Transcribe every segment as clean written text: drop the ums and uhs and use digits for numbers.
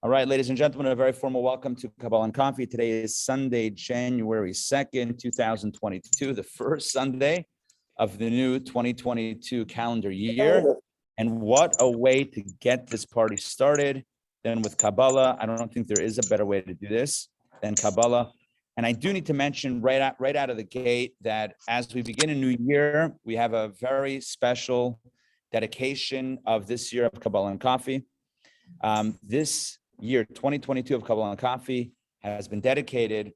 All right, ladies and gentlemen, a very formal welcome to Kabbalah Coffee. Today is Sunday, January 2nd, 2022, the first Sunday of the new 2022 calendar year. And what a way to get this party started than with Kabbalah. I don't think there is a better way to do this than Kabbalah. And I do need to mention right out of the gate that as we begin a new year, we have a very special dedication of this year of Kabbalah and Coffee. This year 2022 of Kabbalah and Coffee has been dedicated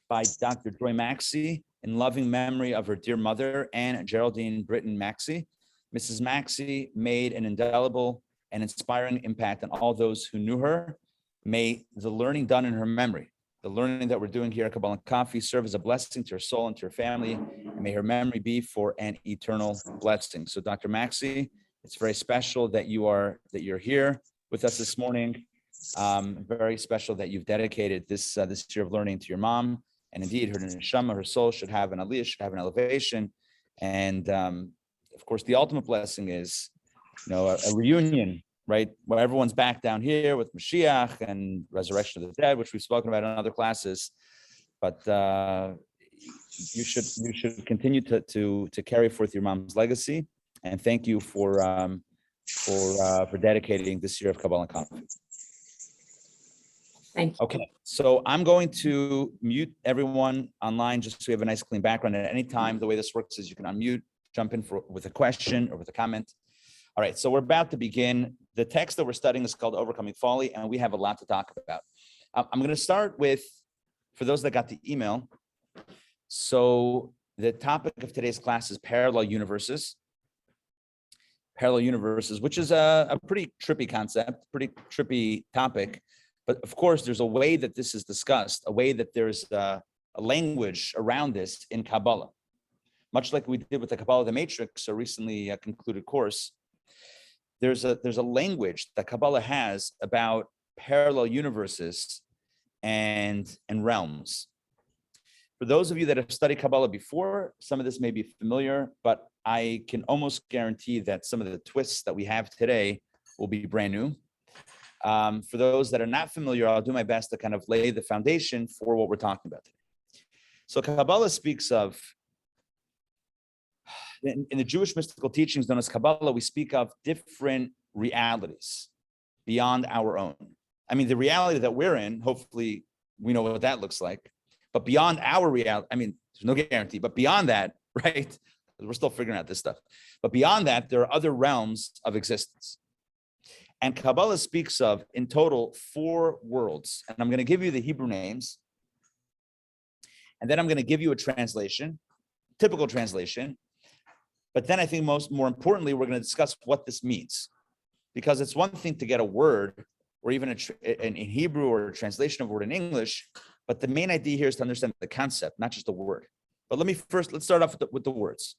by Dr. Joy Maxey in loving memory of her dear mother, Anne Geraldine Britton Maxey. Mrs. Maxey made an indelible and inspiring impact on all those who knew her. May the learning done in her memory, the learning that we're doing here at Kabbalah and Coffee, serve as a blessing to her soul and to her family, and may her memory be for an eternal blessing. So Dr. Maxey, it's very special that you're here with us this morning. Very special that you've dedicated this year of learning to your mom, and indeed her neshama, her soul should have an aliyah, should have an elevation, and of course the ultimate blessing is, a reunion, right, where everyone's back down here with Mashiach and resurrection of the dead, which we've spoken about in other classes. But you should continue to carry forth your mom's legacy, and thank you for dedicating this year of Kabbalah and Coffee. Thank you. Okay, so I'm going to mute everyone online just so we have a nice clean background. At any time, the way this works is you can unmute, jump in with a question or with a comment. All right, so we're about to begin. The text that we're studying is called Overcoming Folly, and we have a lot to talk about. I'm going to start with, for those that got the email, so the topic of today's class is parallel universes. Parallel universes, which is a pretty trippy concept, pretty trippy topic. But of course, there's a way that this is discussed, a way that there's a language around this in Kabbalah. Much like we did with the Kabbalah, the Matrix, a recently concluded course, there's a language that Kabbalah has about parallel universes and realms. For those of you that have studied Kabbalah before, some of this may be familiar, but I can almost guarantee that some of the twists that we have today will be brand new. For those that are not familiar, I'll do my best to kind of lay the foundation for what we're talking about today. So Kabbalah speaks of, in the Jewish mystical teachings known as Kabbalah, we speak of different realities beyond our own. I mean, the reality that we're in, hopefully we know what that looks like, but beyond our reality, I mean, there's no guarantee, but beyond that, right? We're still figuring out this stuff. But beyond that, there are other realms of existence. And Kabbalah speaks of, in total, 4 worlds. And I'm going to give you the Hebrew names. And then I'm going to give you a translation, typical translation. But then I think more importantly, we're going to discuss what this means. Because it's one thing to get a word, or even in Hebrew, or a translation of a word in English. But the main idea here is to understand the concept, not just the word. But let's start off with the words.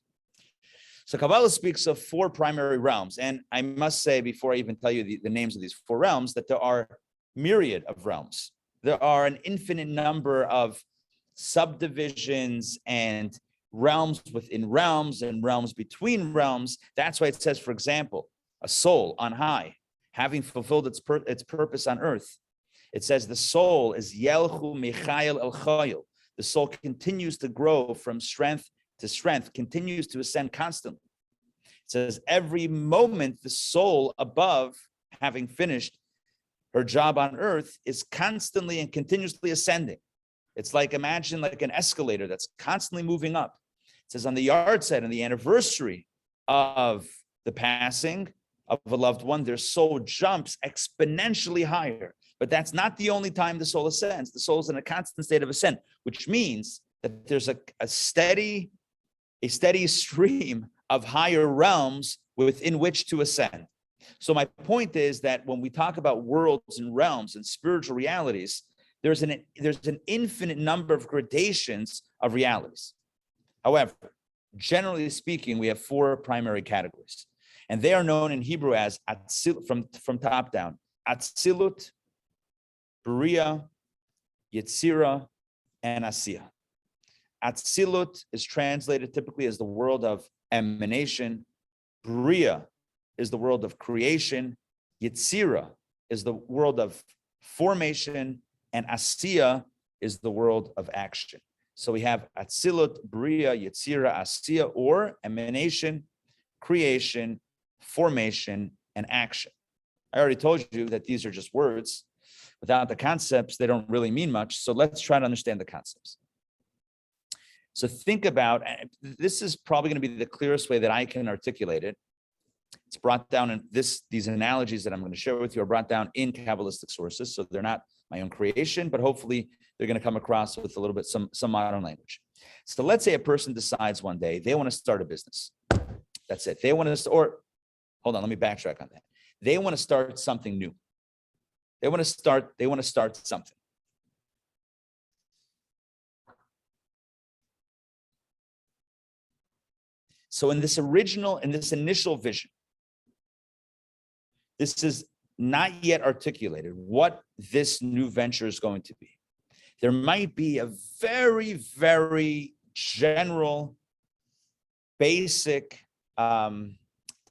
So Kabbalah speaks of 4 primary realms. And I must say, before I even tell you the names of these 4 realms, that there are myriad of realms. There are an infinite number of subdivisions and realms within realms and realms between realms. That's why it says, for example, a soul on high, having fulfilled its purpose on earth. It says the soul is Yelchu Michael El Chayil. The soul continues to grow from strength to strength, continues to ascend constantly. It says every moment the soul above, having finished her job on earth, is constantly and continuously ascending. It's like, imagine like an escalator that's constantly moving up. It says on the yard side, on the anniversary of the passing of a loved one, their soul jumps exponentially higher. But that's not the only time the soul ascends. The soul is in a constant state of ascent, which means that there's a steady stream of higher realms within which to ascend. So my point is that when we talk about worlds and realms and spiritual realities, there's an infinite number of gradations of realities. However, generally speaking, we have 4 primary categories, and they are known in Hebrew as from top down: Atzilut, Bria, Yetzira, and Asiya. Atzilut is translated typically as the world of emanation. Bria is the world of creation. Yetzira is the world of formation, and asiya is the world of action. So we have atzilut, bria, yetzira, asiya, or emanation, creation, formation, and action. I already told you that these are just words. Without the concepts, they don't really mean much. So let's try to understand the concepts. So think about, this is probably going to be the clearest way that I can articulate it. It's brought down in these analogies that I'm going to share with you are brought down in Kabbalistic sources. So they're not my own creation, but hopefully they're going to come across with a little bit some modern language. So let's say a person decides one day they want to start a business. That's it. They want to, or hold on, let me backtrack on that. They want to start something new. They want to start something. So in this initial vision, this is not yet articulated what this new venture is going to be. There might be a very, very general, basic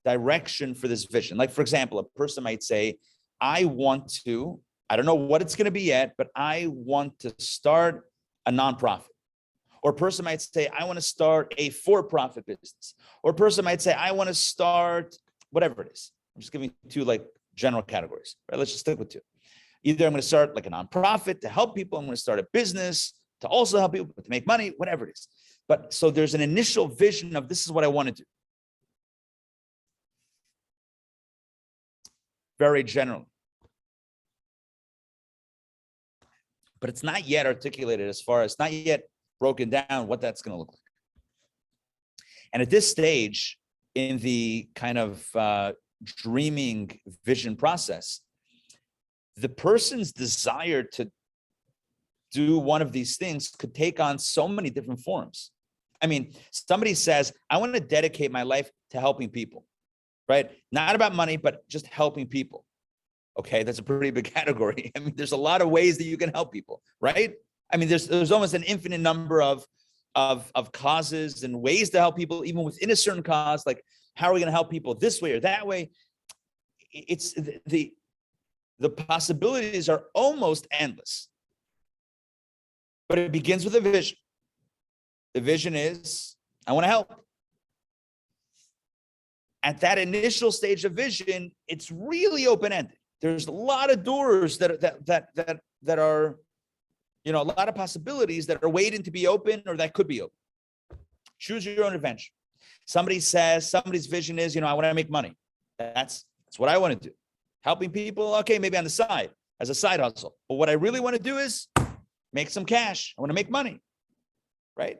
direction for this vision. Like, for example, a person might say, I don't know what it's going to be yet, but I want to start a nonprofit. Or a person might say, I want to start a for-profit business. Or a person might say, I want to start whatever it is. I'm just giving two like general categories, right? Let's just stick with two. Either I'm going to start like a nonprofit to help people. I'm going to start a business to also help people to make money, whatever it is. But so there's an initial vision of this is what I want to do. Very general. But it's not yet articulated as far as, not yet broken down what that's going to look like. And at this stage in the kind of dreaming vision process, the person's desire to do one of these things could take on so many different forms. I mean, somebody says, I want to dedicate my life to helping people, right? Not about money, but just helping people. Okay, that's a pretty big category. I mean, there's a lot of ways that you can help people, right? I mean, there's almost an infinite number of causes and ways to help people, even within a certain cause. Like, how are we going to help people this way or that way? It's the possibilities are almost endless. But it begins with a vision. The vision is, I want to help. At that initial stage of vision, it's really open-ended. There's a lot of doors that are, a lot of possibilities that are waiting to be open or that could be open. Choose your own adventure. Somebody says, somebody's vision is, I want to make money. That's what I want to do. Helping people, okay, maybe on the side, as a side hustle. But what I really want to do is make some cash. I want to make money, right?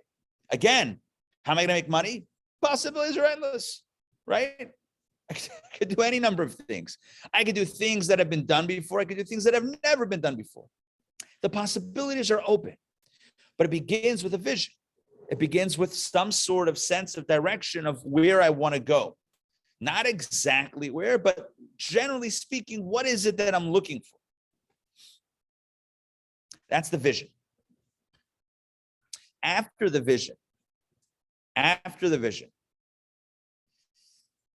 Again, how am I going to make money? Possibilities are endless, right? I could do any number of things. I could do things that have been done before. I could do things that have never been done before. The possibilities are open, but it begins with a vision. It begins with some sort of sense of direction of where I want to go. Not exactly where, but generally speaking, what is it that I'm looking for? That's the vision. After the vision,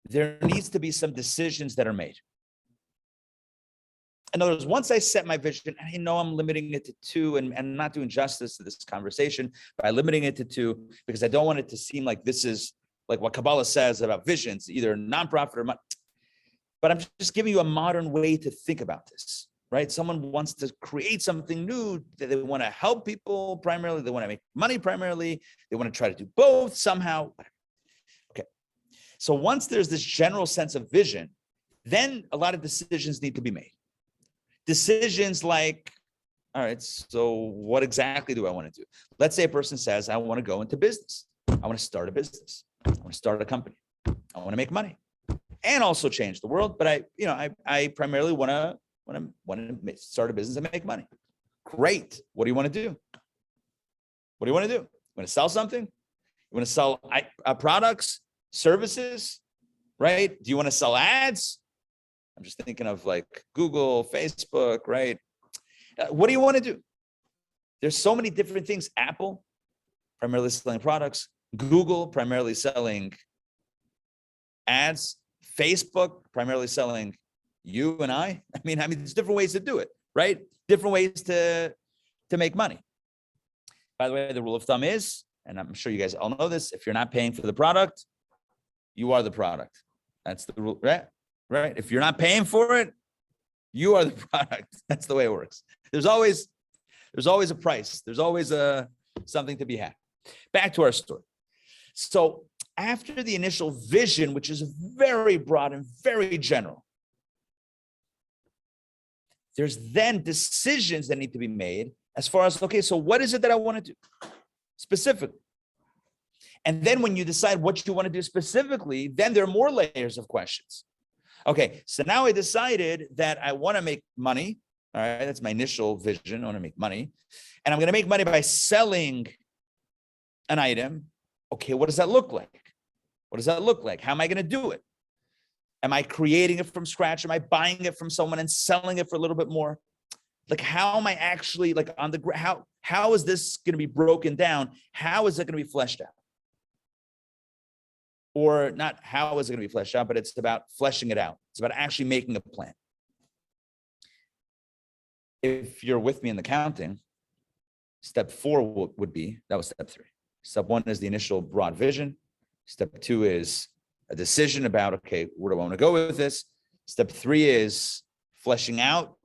there needs to be some decisions that are made. In other words, once I set my vision, I know I'm limiting it to two and not doing justice to this conversation by limiting it to two, because I don't want it to seem like this is like what Kabbalah says about visions, either nonprofit or, but I'm just giving you a modern way to think about this, right? Someone wants to create something new, that they want to help people primarily, they want to make money primarily, they want to try to do both somehow. Okay. So once there's this general sense of vision, then a lot of decisions need to be made. Decisions like, all right, so what exactly do I want to do? Let's say a person says, I want to go into business. I want to start a business. I want to start a company. I want to make money and also change the world. But I primarily want to start a business and make money. Great. What do you want to do? What do you want to do? You want to sell something? You want to sell products, services, right? Do you want to sell ads? I'm just thinking of like Google, Facebook, right? What do you want to do? There's so many different things. Apple, primarily selling products. Google, primarily selling ads. Facebook, primarily selling you and I. I mean, there's different ways to do it, right? Different ways to make money. By the way, the rule of thumb is, and I'm sure you guys all know this, if you're not paying for the product, you are the product. That's the rule, right? Right? If you're not paying for it, you are the product. That's the way it works. There's always a price. There's always something to be had. Back to our story. So after the initial vision, which is very broad and very general, there's then decisions that need to be made as far as, okay, so what is it that I want to do specifically? And then when you decide what you want to do specifically, then there are more layers of questions. Okay, so now I decided that I want to make money. All right, that's my initial vision. I want to make money. And I'm going to make money by selling an item. Okay, what does that look like? What does that look like? How am I going to do it? Am I creating it from scratch? Am I buying it from someone and selling it for a little bit more? Like, how am I actually like on the, how is this going to be broken down? How is it going to be fleshed out? Or not how is it going to be fleshed out, but it's about fleshing it out. It's about actually making a plan. If you're with me in the counting, step 4 would be, that was step 3. Step 1 is the initial broad vision. Step 2 is a decision about, okay, where do I want to go with this? Step 3 is fleshing out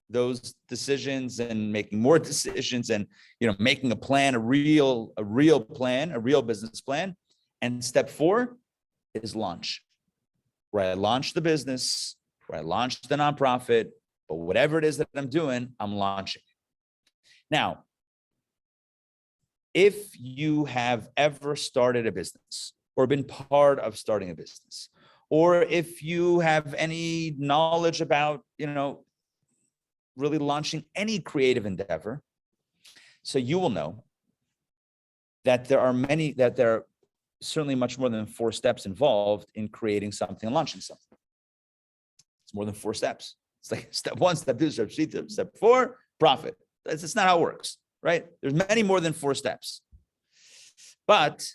those decisions and making more decisions and, making a plan, a real plan, a real business plan. And step 4 is launch, where I launch the business, where I launch the nonprofit, but whatever it is that I'm doing, I'm launching. Now, if you have ever started a business or been part of starting a business, or if you have any knowledge about, really launching any creative endeavor, so you will know that there are certainly much more than 4 steps involved in creating something and launching something. It's more than 4 steps. It's like step 1, step 2, step 3, step 4, profit. That's not how it works, right? There's many more than 4 steps. But,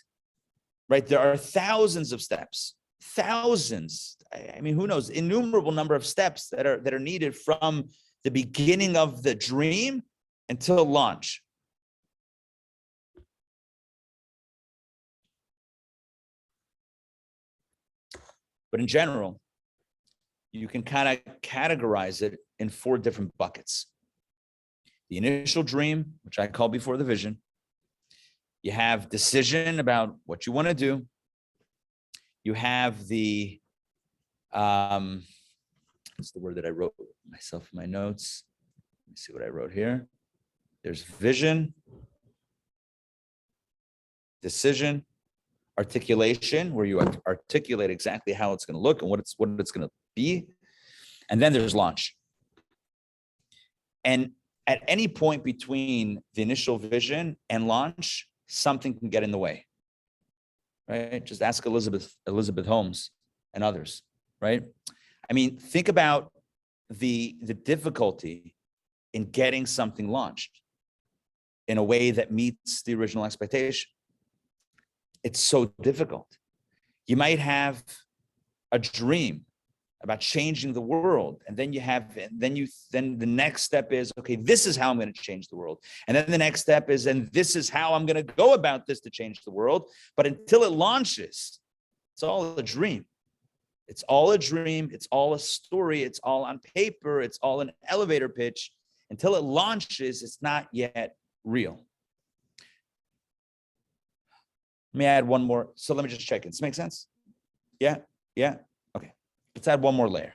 right, there are thousands of steps, thousands. I mean, who knows? Innumerable number of steps that are needed from the beginning of the dream until launch. But in general, you can kind of categorize it in 4 different buckets. The initial dream, which I call before the vision. You have decision about what you want to do. You have the, what's the word that I wrote myself in my notes? Let me see what I wrote here. There's vision, decision, articulation, where you articulate exactly how it's going to look and what it's going to be. And then there's launch. And at any point between the initial vision and launch, something can get in the way, right? Just ask Elizabeth Holmes and others, right? I mean, think about the difficulty in getting something launched in a way that meets the original expectation. It's so difficult. You might have a dream about changing the world, and then the next step is, okay, this is how I'm going to change the world, and then the next step is, and this is how I'm going to go about this to change the world. But until it launches, it's all a dream. It's all a dream. It's all a story. It's all on paper. It's all an elevator pitch. Until it launches, it's not yet real. Let me add one more. So let me just check. Does this make sense? Yeah. Okay. Let's add one more layer.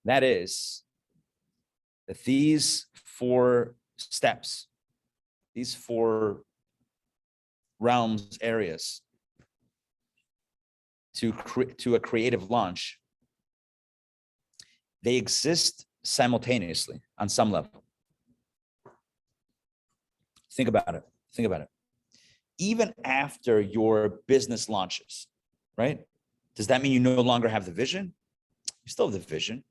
That is that these 4 steps, these 4 realms, areas to a creative launch, they exist simultaneously on some level. Think about it. Even after your business launches, right? Does that mean you no longer have the vision? You still have the vision.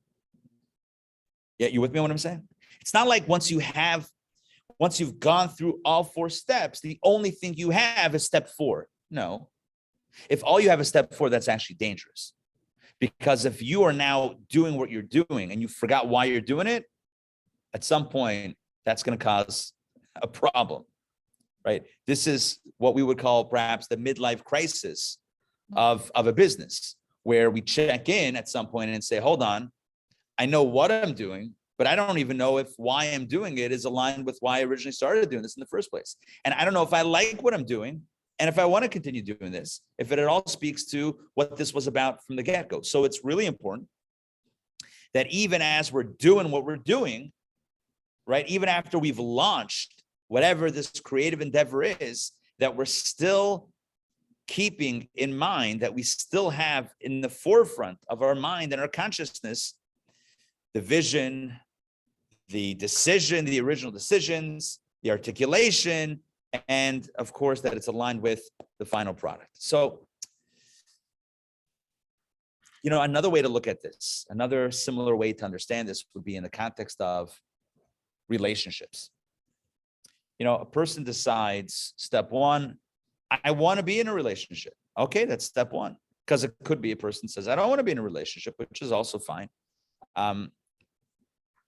Yeah, you with me on what I'm saying? It's not like once you've gone through all 4 steps, the only thing you have is step 4. No. If all you have is step 4, that's actually dangerous. Because if you are now doing what you're doing and you forgot why you're doing it, at some point, that's going to cause a problem, right? This is what we would call perhaps the midlife crisis of a business, where we check in at some point and say, hold on, I know what I'm doing, but I don't even know if why I'm doing it is aligned with why I originally started doing this in the first place. And I don't know if I like what I'm doing, and if I want to continue doing this, if it at all speaks to what this was about from the get-go. So it's really important that even as we're doing what we're doing, right, even after we've launched whatever this creative endeavor is, that we're still keeping in mind that we still have in the forefront of our mind and our consciousness the vision, the decision, the original decisions, the articulation, and of course that it's aligned with the final product. So, another way to look at this, another similar way to understand this would be in the context of relationships. A person decides, step one, I want to be in a relationship. Okay, that's step one. Because it could be a person says, I don't want to be in a relationship, which is also fine.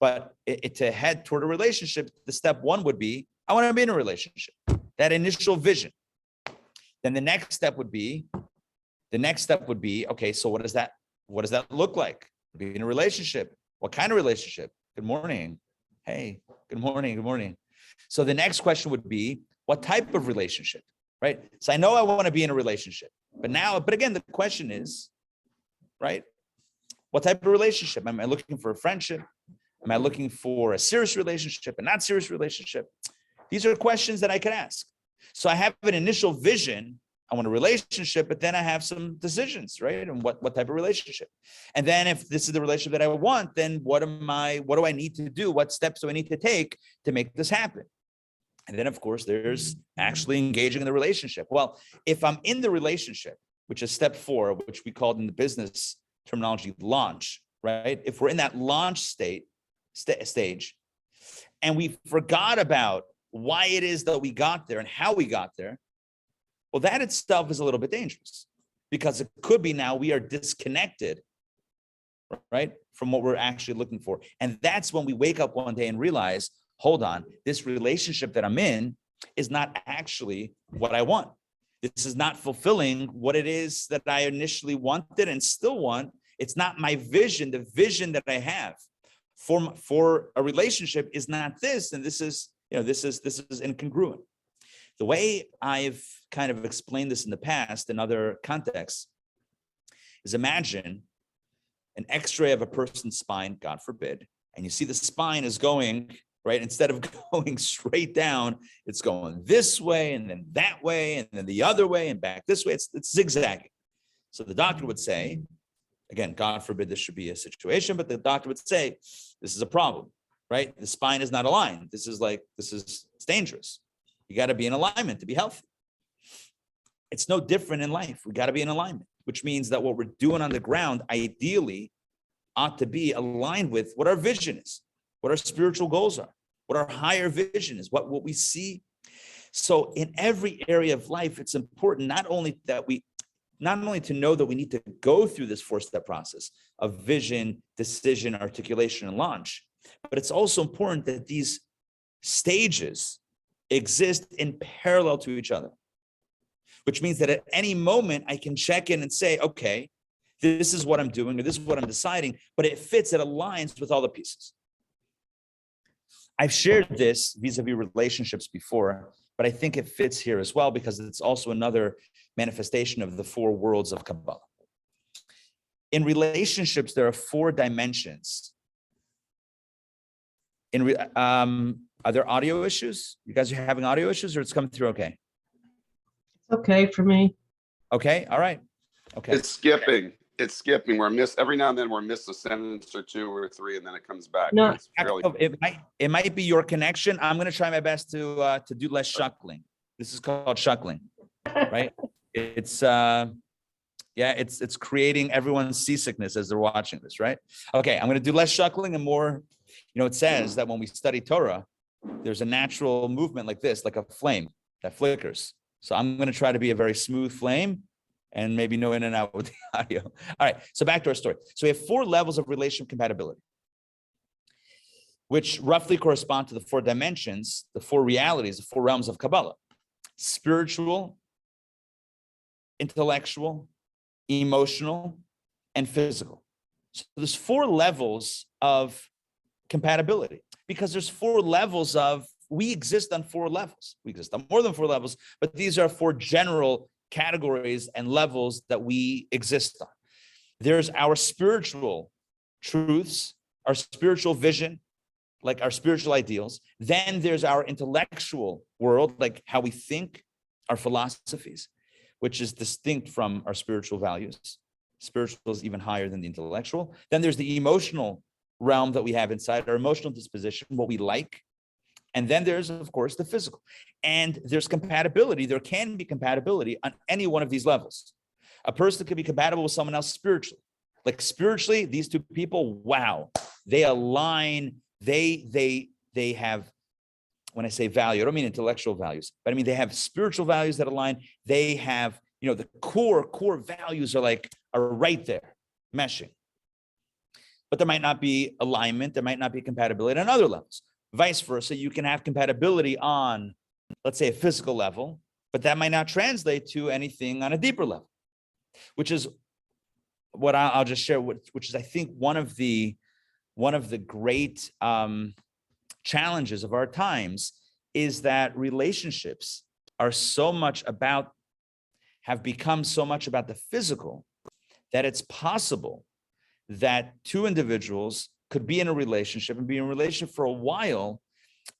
But to head toward a relationship, the step one would be, I want to be in a relationship. That initial vision. Then the next step would be, okay, so what does that look like? Be in a relationship. What kind of relationship? Good morning. Hey, good morning. So the next question would be, what type of relationship, right? So I know I want to be in a relationship, but again, the question is, right? What type of relationship? Am I looking for a friendship? Am I looking for a serious relationship, a not serious relationship? These are questions that I could ask. So I have an initial vision. I want a relationship, but then I have some decisions, right? And what type of relationship? And then if this is the relationship that I want, then what do I need to do? What steps do I need to take to make this happen? And then of course, there's actually engaging in the relationship. Well, if I'm in the relationship, which is step 4, which we called in the business terminology, launch, right? If we're in that launch stage, and we forgot about why it is that we got there and how we got there, well, that itself is a little bit dangerous, because it could be now we are disconnected, right, from what we're actually looking for. And that's when we wake up one day and realize, hold on, this relationship that I'm in is not actually what I want. This is not fulfilling what it is that I initially wanted and still want. It's not my vision. The vision that I have for a relationship is not this, and this is incongruent. The way I've kind of explained this in the past in other contexts is, imagine an X-ray of a person's spine, God forbid, and you see the spine is going, right, instead of going straight down, it's going this way and then that way and then the other way and back this way. It's zigzagging. So the doctor would say, again, God forbid this should be a situation, but the doctor would say, this is a problem, right? The spine is not aligned. It's dangerous. You got to be in alignment to be healthy. It's no different in life. We got to be in alignment, which means that what we're doing on the ground ideally ought to be aligned with what our vision is, what our spiritual goals are, what our higher vision is, what we see. So in every area of life, it's important not only to know that we need to go through this 4-step process of vision, decision, articulation, and launch, but it's also important that these stages exist in parallel to each other, which means that at any moment I can check in and say, okay, this is what I'm doing, or this is what I'm deciding, but it aligns with all the pieces. I've shared this vis-a-vis relationships before, but I think it fits here as well, because it's also another manifestation of the 4 worlds of Kabbalah. In relationships, there are 4 dimensions. Are there audio issues? You guys are having audio issues, or it's coming through okay? It's okay for me. Okay, all right. Okay. It's skipping. Every now and then we're miss a sentence or 2 or 3, and then it comes back. No. It's really... It might be your connection. I'm going to try my best to do less shuckling. This is called shuckling, right? It's creating everyone's seasickness as they're watching this, right? Okay, I'm going to do less shuckling and more. It says that when we study Torah, there's a natural movement like this, like a flame that flickers. So I'm going to try to be a very smooth flame, and maybe no in and out with the audio. All right, so back to our story. So we have 4 levels of relational compatibility, which roughly correspond to the 4 dimensions, the 4 realities, the 4 realms of Kabbalah: spiritual, intellectual, emotional, and physical. So there's 4 levels of compatibility, because there's 4 levels of, we exist on 4 levels. We exist on more than 4 levels, but these are 4 general categories and levels that we exist on. There's our spiritual truths, our spiritual vision, like our spiritual ideals. Then there's our intellectual world, like how we think, our philosophies, which is distinct from our spiritual values. Spiritual is even higher than the intellectual. Then there's the emotional realm that we have inside, our emotional disposition, what we like. And then there's, of course, the physical. And there's compatibility. There can be compatibility on any one of these levels. A person could be compatible with someone else spiritually. Like spiritually, these 2 people, wow, they align. They have, when I say value, I don't mean intellectual values, but I mean they have spiritual values that align. They have, the core values are right there, meshing. But there might not be alignment. There might not be compatibility on other levels. Vice versa, you can have compatibility on, let's say, a physical level, but that might not translate to anything on a deeper level, which is what I'll just share, which is, I think, one of the great challenges of our times is that relationships are have become so much about the physical that it's possible that 2 individuals could be in a relationship and be in a relationship for a while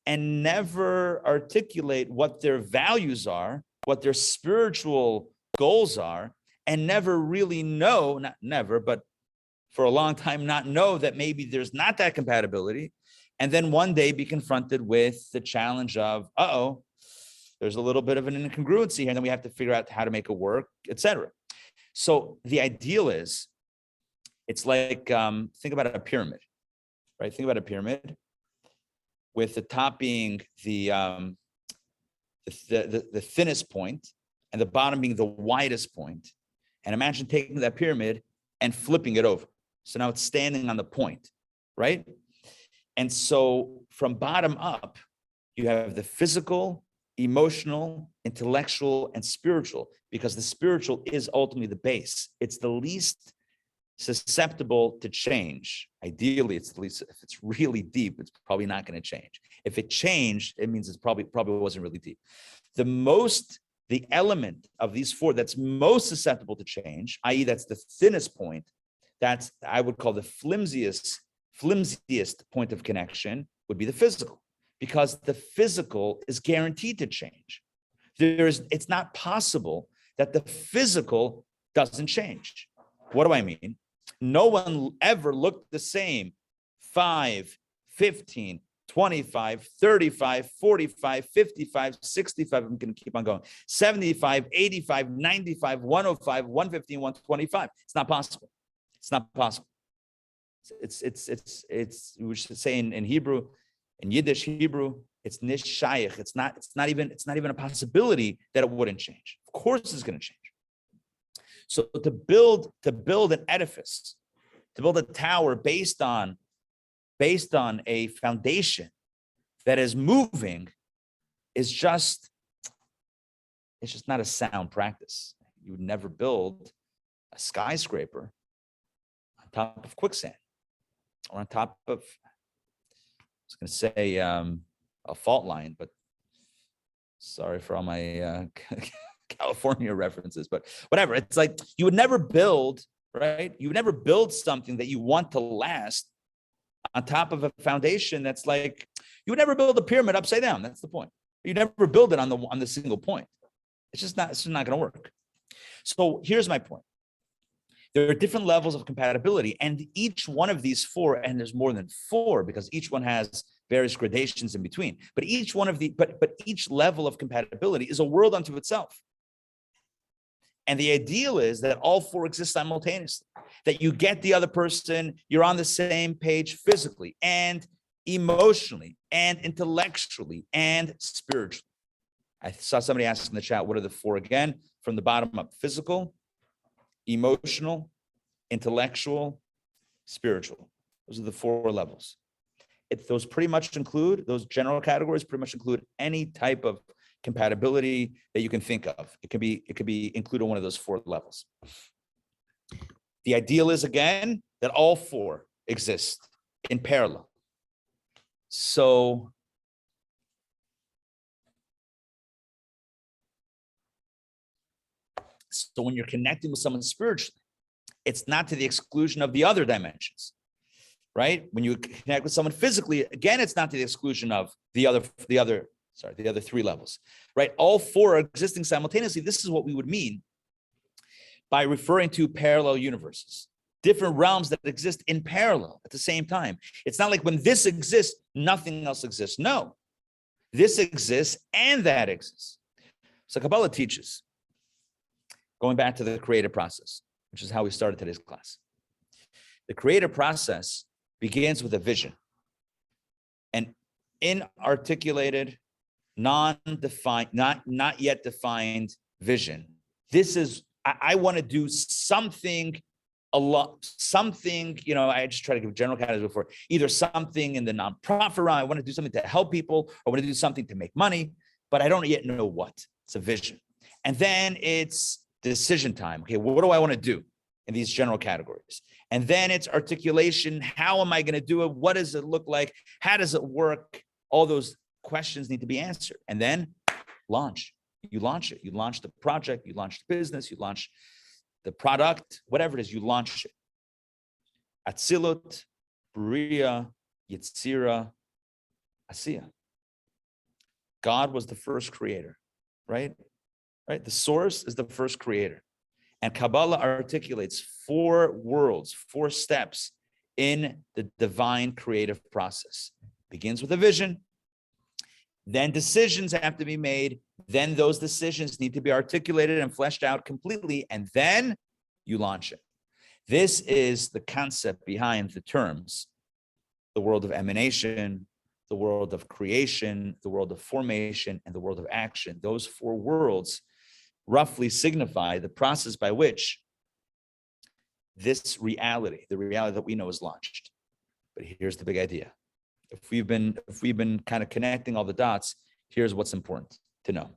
and never articulate what their values are, what their spiritual goals are, and never really know, not never, but for a long time, not know that maybe there's not that compatibility. And then one day be confronted with the challenge of, there's a little bit of an incongruency here, and then we have to figure out how to make it work, etc. So the ideal is, it's like, think about a pyramid, right? Think about a pyramid with the top being the thinnest point and the bottom being the widest point. And imagine taking that pyramid and flipping it over. So now it's standing on the point, right? And so from bottom up, you have the physical, emotional, intellectual, and spiritual, because the spiritual is ultimately the base. It's the least susceptible to change. Ideally, it's the least, if it's really deep, it's probably not going to change. If it changed, it means it's probably wasn't really deep. The element of these 4 that's most susceptible to change, i.e., that's the thinnest point, that's, I would call, the flimsiest point of connection, would be the physical, because the physical is guaranteed to change. It's not possible that the physical doesn't change. What do I mean? No one ever looked the same 5, 15, 25, 35, 45, 55, 65, I'm going to keep on going, 75, 85, 95, 105, 115, 125. It's not possible. It's not possible. It's we should say in Hebrew, in Yiddish Hebrew, it's nish shayich. It's not even a possibility that it wouldn't change. Of course it's going to change. So to build an edifice, to build a tower based on a foundation that is moving it's just not a sound practice. You would never build a skyscraper on top of quicksand or on top of, I was going to say a fault line, but sorry for all my California references, but whatever. It's like you would never build, right? You would never build something that you want to last on top of a foundation that's like, you would never build a pyramid upside down. That's the point. You never build it on the single point. It's just not going to work. So here's my point. There are different levels of compatibility, and each one of these 4, and there's more than 4 because each one has various gradations in between. But each one of but each level of compatibility is a world unto itself. And the ideal is that all 4 exist simultaneously, that you get the other person, you're on the same page physically and emotionally and intellectually and spiritually. I saw somebody ask in the chat, what are the 4 again? From the bottom up: physical, emotional, intellectual, spiritual. Those are the 4 levels. Those general categories pretty much include any type of compatibility that you can think of. It could be included in one of those 4 levels. The ideal is, again, that all 4 exist in parallel. So when you're connecting with someone spiritually, it's not to the exclusion of the other dimensions, right? When you connect with someone physically, again, it's not to the exclusion of the other 3 levels, right? All 4 are existing simultaneously. This is what we would mean by referring to parallel universes, different realms that exist in parallel at the same time. It's not like when this exists, nothing else exists. No, this exists and that exists. So Kabbalah teaches, going back to the creative process, which is how we started today's class. The creative process begins with a vision, an inarticulated, non-defined, not yet defined vision. This is, I want to do something, I just try to give general categories before, either something in the nonprofit realm, I want to do something to help people, or I want to do something to make money, but I don't yet know what. It's a vision. And then it's decision time. Okay, what do I want to do in these general categories? And then it's articulation. How am I going to do it? What does it look like? How does it work? All those questions need to be answered. And then launch. You launch it. You launch the project. You launch the business. You launch the product. Whatever it is, you launch it. Atzilut, Bria, Yetzira, Asiya. God was the first creator, right? Right? The source is the first creator. And Kabbalah articulates 4 worlds, 4 steps in the divine creative process. Begins with a vision, then decisions have to be made, then those decisions need to be articulated and fleshed out completely, and then you launch it. This is the concept behind the terms, the world of emanation, the world of creation, the world of formation, and the world of action. Those 4 worlds roughly signify the process by which this reality, the reality that we know, is launched. But here's the big idea. If we've been kind of connecting all the dots, here's what's important to know.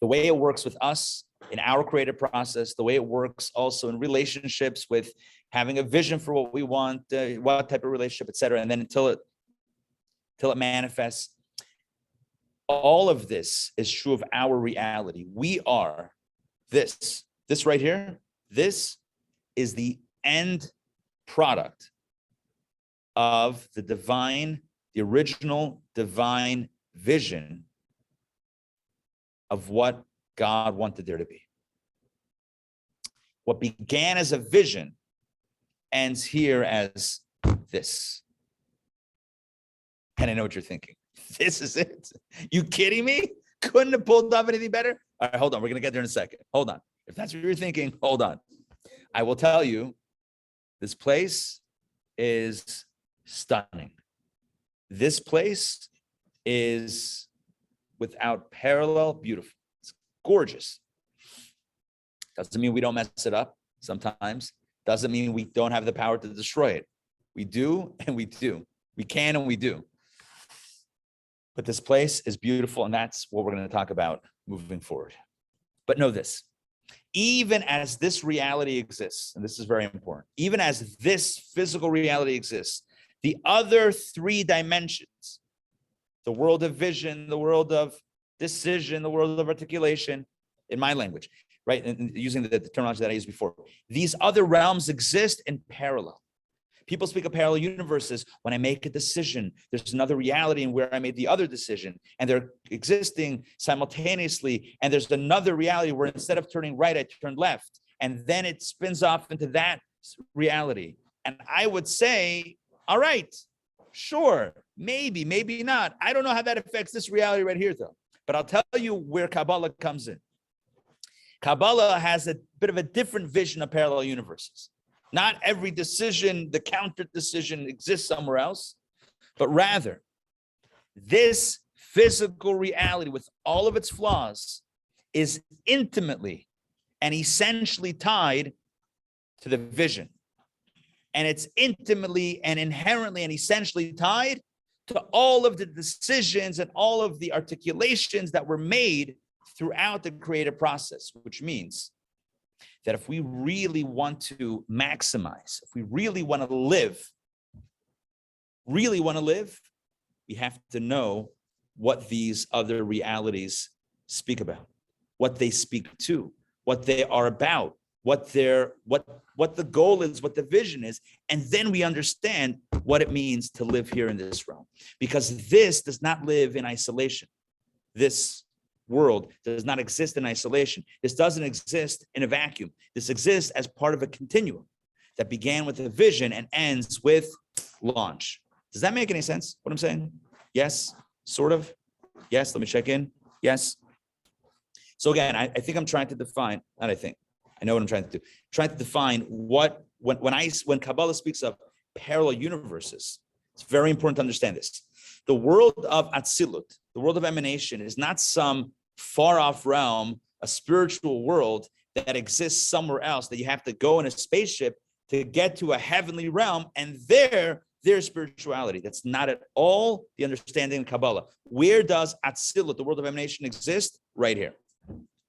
The way it works with us in our creative process, the way it works also in relationships with having a vision for what we want, what type of relationship, et cetera, and then until it manifests. All of this is true of our reality. We are this right here. This is the end product of the divine, the original divine vision of what God wanted there to be. What began as a vision ends here as this. And I know what you're thinking. This is it. You kidding me? Couldn't have pulled off anything better? All right, hold on. We're going to get there in a second. Hold on. If that's what you're thinking, hold on. I will tell you, this place is stunning. This place is without parallel beautiful. It's gorgeous. Doesn't mean we don't mess it up sometimes. Doesn't mean we don't have the power to destroy it. We do, and we do. We can, and we do. But this place is beautiful, and that's what we're going to talk about moving forward. But know this, even as this reality exists, and this is very important, even as this physical reality exists, the other 3 dimensions, the world of vision, the world of decision, the world of articulation, in my language, right? And using the terminology that I used before, these other realms exist in parallel. People speak of parallel universes. When I make a decision, there's another reality in where I made the other decision, and they're existing simultaneously. And there's another reality where instead of turning right, I turned left, and then it spins off into that reality. And I would say, all right, sure, maybe, maybe not. I don't know how that affects this reality right here, though. But I'll tell you where Kabbalah comes in. Kabbalah has a bit of a different vision of parallel universes. Not every decision, the counter decision, exists somewhere else, but rather this physical reality with all of its flaws is intimately and essentially tied to the vision. And it's intimately and inherently and essentially tied to all of the decisions and all of the articulations that were made throughout the creative process, which means that if we really want to maximize, if we really want to live, we have to know what these other realities speak about, what they speak to, what they are about, what the goal is, what the vision is, and then we understand what it means to live here in this realm. Because this does not live in isolation. This world does not exist in isolation. This doesn't exist in a vacuum. This exists as part of a continuum that began with a vision and ends with launch. Does that make any sense, what I'm saying? Yes, sort of. Yes, let me check in. Yes. So again, I think I'm trying to define, not I think, I know what I'm trying to do. Trying to define what, when Kabbalah speaks of parallel universes, it's very important to understand this. The world of Atzilut, the world of emanation, is not some far off realm, a spiritual world that exists somewhere else that you have to go in a spaceship to get to a heavenly realm, and there's spirituality. That's not at all the understanding in Kabbalah. Where does Atzilut, the world of emanation, exist? Right here.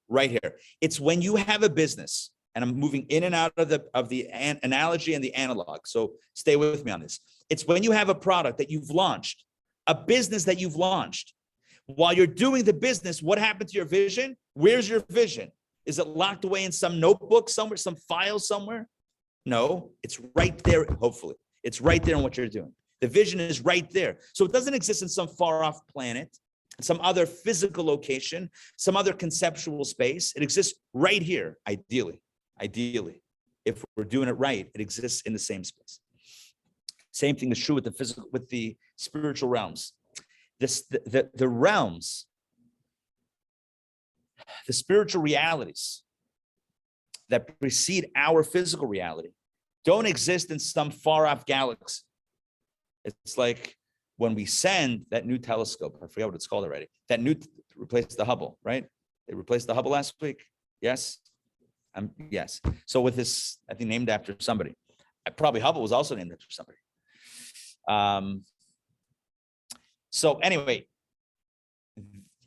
Right here. It's when you have a business, and I'm moving in and out of the analogy and the analog. So stay with me on this. It's when you have a product that you've launched, a business that you've launched. While you're doing the business, what happened to your vision? Where's your vision? Is it locked away in some notebook somewhere, some file somewhere? No, it's right there, hopefully. It's right there in what you're doing. The vision is right there. So it doesn't exist in some far off planet, some other physical location, some other conceptual space. It exists right here, ideally. If we're doing it right, it exists in the same space. Same thing is true with the physical, with the spiritual realms. The realms, the spiritual realities that precede our physical reality don't exist in some far off galaxy. It's like when we send that new telescope, I forget what it's called already, that new replaced the Hubble, right? They replaced the Hubble last week. Yes. Yes. So with this, I think named after somebody. Probably Hubble was also named after somebody. So anyway,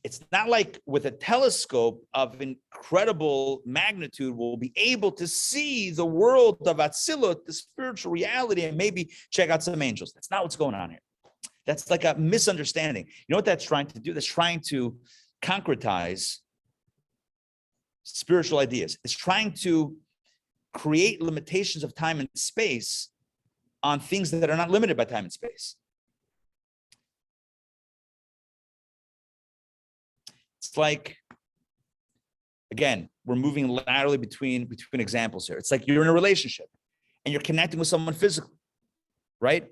it's not like with a telescope of incredible magnitude, we'll be able to see the world of Atzilut, the spiritual reality, and maybe check out some angels. That's not what's going on here. That's like a misunderstanding. You know what that's trying to do? That's trying to concretize spiritual ideas. It's trying to create limitations of time and space on things that are not limited by time and space. It's like, again, we're moving laterally between examples here. It's like you're in a relationship and you're connecting with someone physically, right?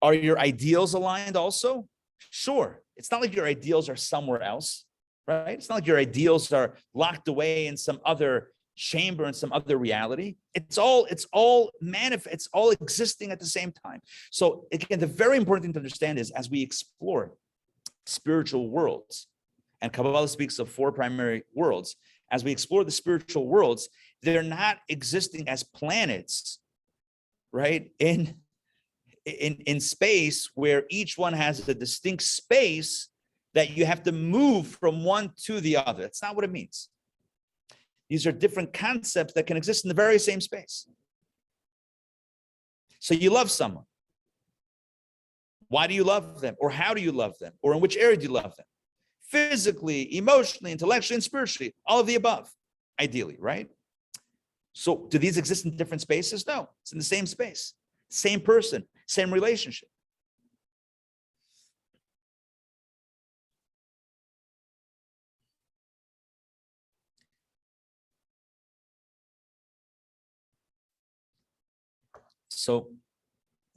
Are your ideals aligned also? Sure. It's not like your ideals are somewhere else, right? It's not like your ideals are locked away in some other chamber, in some other reality. It's all existing at the same time. So again, the very important thing to understand is as we explore spiritual worlds, and Kabbalah speaks of 4 primary worlds, as we explore the spiritual worlds, they're not existing as planets, right? In space where each one has a distinct space that you have to move from one to the other. That's not what it means. These are different concepts that can exist in the very same space. So you love someone. Why do you love them? Or how do you love them? Or in which area do you love them? Physically, emotionally, intellectually, and spiritually, all of the above, ideally, right? So do these exist in different spaces? No, it's in the same space, same person, same relationship. So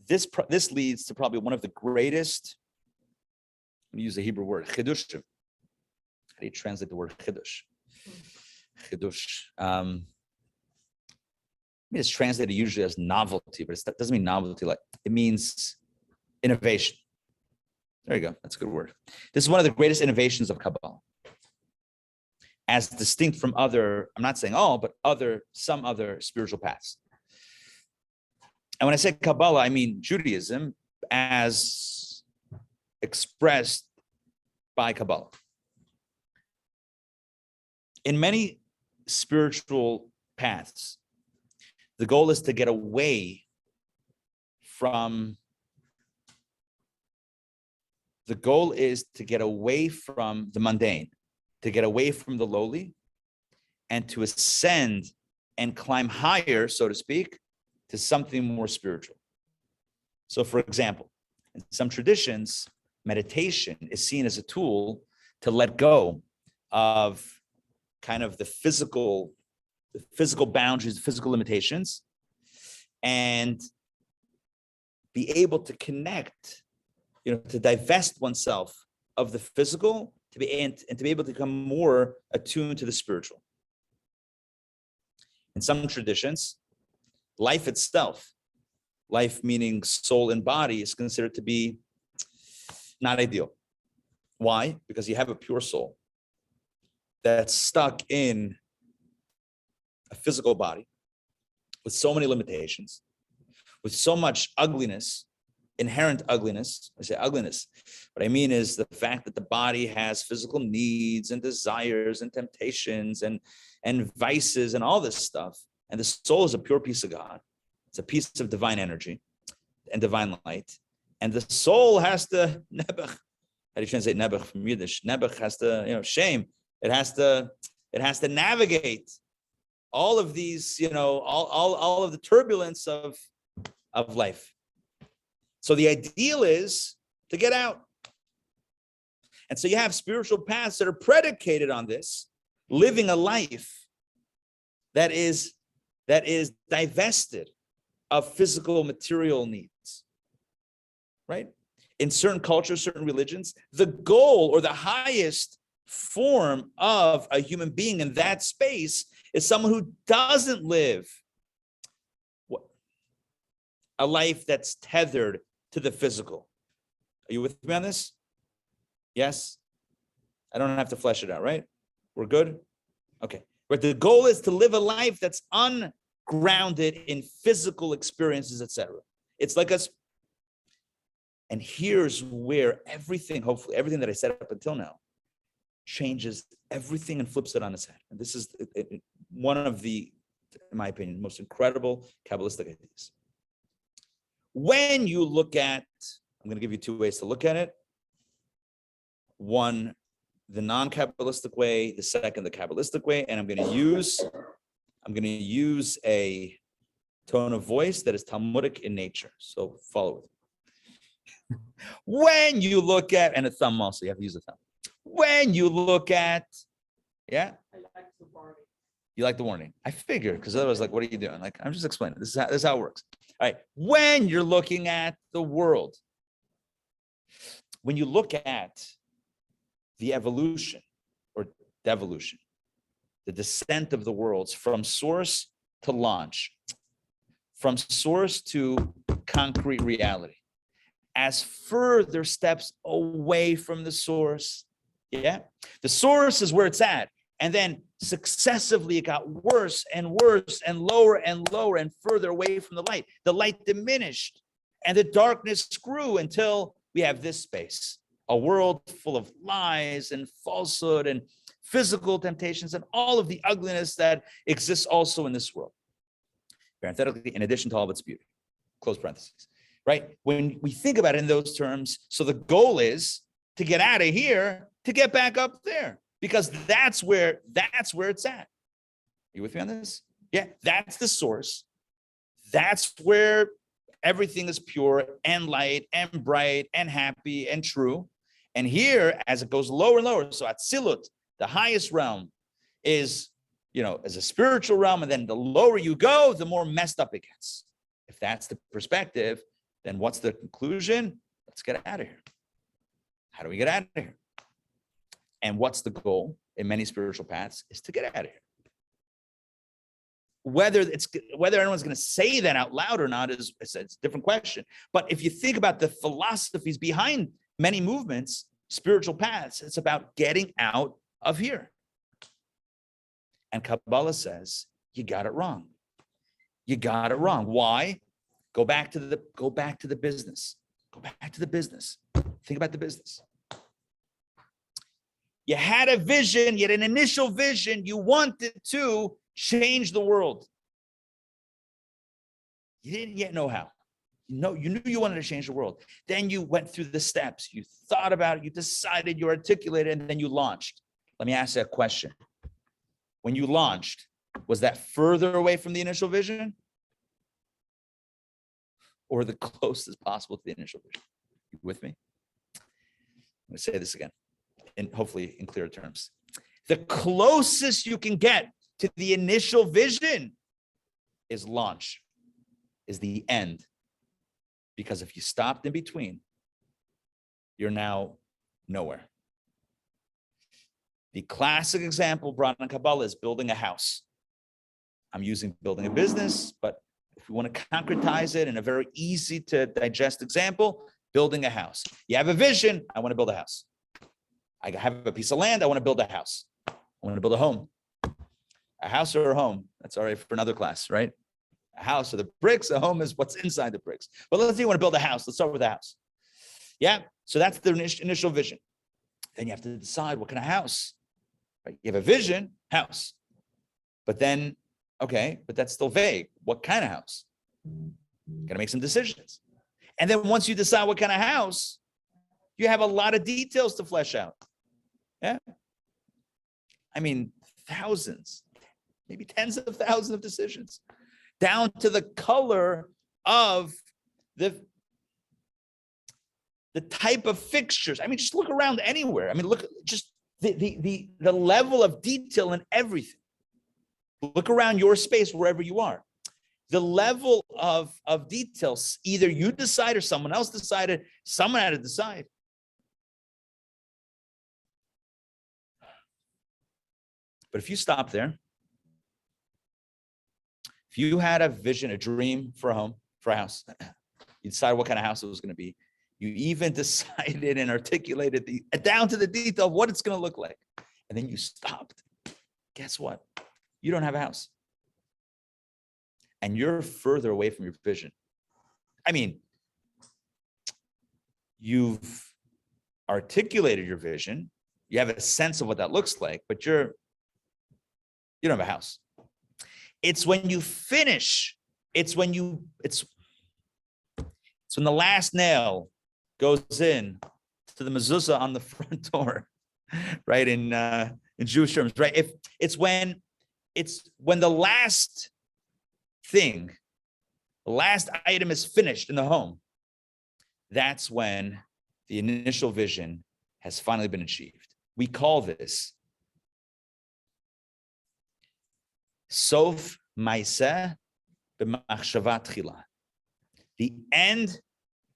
this leads to probably one of the greatest, I'm going to use the Hebrew word, chidush. How do you translate the word chidush? Chidush. I mean, it's translated usually as novelty, but it doesn't mean novelty. Like it means innovation. There you go. That's a good word. This is one of the greatest innovations of Kabbalah. as distinct from other, I'm not saying all, but some other spiritual paths. And when I say Kabbalah, I mean Judaism as expressed by Kabbalah. In many spiritual paths, the goal is to get away from the mundane, to get away from the lowly, and to ascend and climb higher, so to speak, to something more spiritual. So, for example, in some traditions, meditation is seen as a tool to let go of kind of the physical boundaries, the physical limitations, and be able to connect, to divest oneself of the physical, to be able to become more attuned to the spiritual. In some traditions, life itself, life meaning soul and body, is considered to be not ideal. Why? Because you have a pure soul that's stuck in a physical body with so many limitations, with so much ugliness, inherent ugliness. I say ugliness. What I mean is the fact that the body has physical needs and desires and temptations and vices and all this stuff. And the soul is a pure piece of God. It's a piece of divine energy and divine light. And the soul has to, nebuch. How do you translate nebuch from Yiddish? Nebuch has to, shame. It has to navigate all of these, all of the turbulence of life. So the ideal is to get out. And so you have spiritual paths that are predicated on this, living a life that is divested of physical material needs, right? In certain cultures, certain religions, the goal or the highest form of a human being in that space is someone who doesn't live a life that's tethered to the physical. Are you with me on this? Yes? I don't have to flesh it out, right? We're good? Okay. But the goal is to live a life that's ungrounded in physical experiences, etc. It's like us. And here's where everything, hopefully, everything that I said up until now changes everything and flips it on its head. And this is one of the, in my opinion, most incredible Kabbalistic ideas. When you look at, I'm going to give you two ways to look at it. One, the non-Kabbalistic way, the second, the Kabbalistic way, and I'm going to use a tone of voice that is Talmudic in nature. So follow with me. When you look at, and a thumb also, you have to use a thumb. When you look at, yeah? I like the warning. You like the warning? I figured, because otherwise, like, what are you doing? Like, I'm just explaining. This is how it works. All right. When you're looking at the world, when you look at the evolution or devolution, the descent of the worlds from source to launch, from source to concrete reality, as further steps away from the source, yeah? The source is where it's at. And then successively it got worse and worse and lower and further away from the light. The light diminished and the darkness grew until we have this space, a world full of lies and falsehood and physical temptations and all of the ugliness that exists also in this world. Parenthetically, in addition to all of its beauty, close parentheses, right? When we think about it in those terms, so the goal is to get out of here, to get back up there. Because that's where it's at. You with me on this? Yeah, that's the source. That's where everything is pure and light and bright and happy and true. And here, as it goes lower and lower, so Atzilut, the highest realm, is, as a spiritual realm, and then the lower you go, the more messed up it gets. If that's the perspective, then what's the conclusion? Let's get out of here. How do we get out of here? And what's the goal in many spiritual paths is to get out of here. Whether anyone's going to say that out loud or not is a different question. But if you think about the philosophies behind many movements, spiritual paths, it's about getting out of here. And Kabbalah says, you got it wrong. You got it wrong. Why? Go back to the business. Go back to the business. Think about the business. You had a vision, you had an initial vision. You wanted to change the world. You didn't yet know how. You knew you wanted to change the world. Then you went through the steps. You thought about it. You decided, you articulated, and then you launched. Let me ask you a question. When you launched, was that further away from the initial vision? Or the closest possible to the initial vision? You with me? I'm going to say this again, and hopefully in clearer terms. The closest you can get to the initial vision is launch, is the end. Because if you stopped in between, you're now nowhere. The classic example brought in Kabbalah is building a house. I'm using building a business, but if we want to concretize it in a very easy to digest example, building a house. You have a vision, I want to build a house. I have a piece of land, I want to build a house. I want to build a home. A house or a home, that's all right for another class, right? A house are the bricks, a home is what's inside the bricks. But let's say you want to build a house. Let's start with a house. Yeah, so that's the initial vision. Then you have to decide what kind of house. Right? You have a vision, house. But then, okay, but that's still vague. What kind of house? Got to make some decisions. And then once you decide what kind of house, you have a lot of details to flesh out. Yeah. I mean, thousands, maybe tens of thousands of decisions, down to the color of the type of fixtures. I mean, just look around anywhere. I mean, look, just the level of detail in everything. Look around your space wherever you are. The level of details, either you decide or someone else decided, someone had to decide. But if you stop there, if you had a vision, a dream for a home, for a house, you decided what kind of house it was going to be. You even decided and articulated down to the detail of what it's going to look like. And then you stopped. Guess what? You don't have a house. And you're further away from your vision. I mean, you've articulated your vision. You have a sense of what that looks like, but you don't have a house. It's when you finish, it's when the last nail goes in to the mezuzah on the front door, right? In Jewish terms, right? It's when the last thing, the last item is finished in the home, that's when the initial vision has finally been achieved. We call this Sof Maaseh b'machshava tchila. The end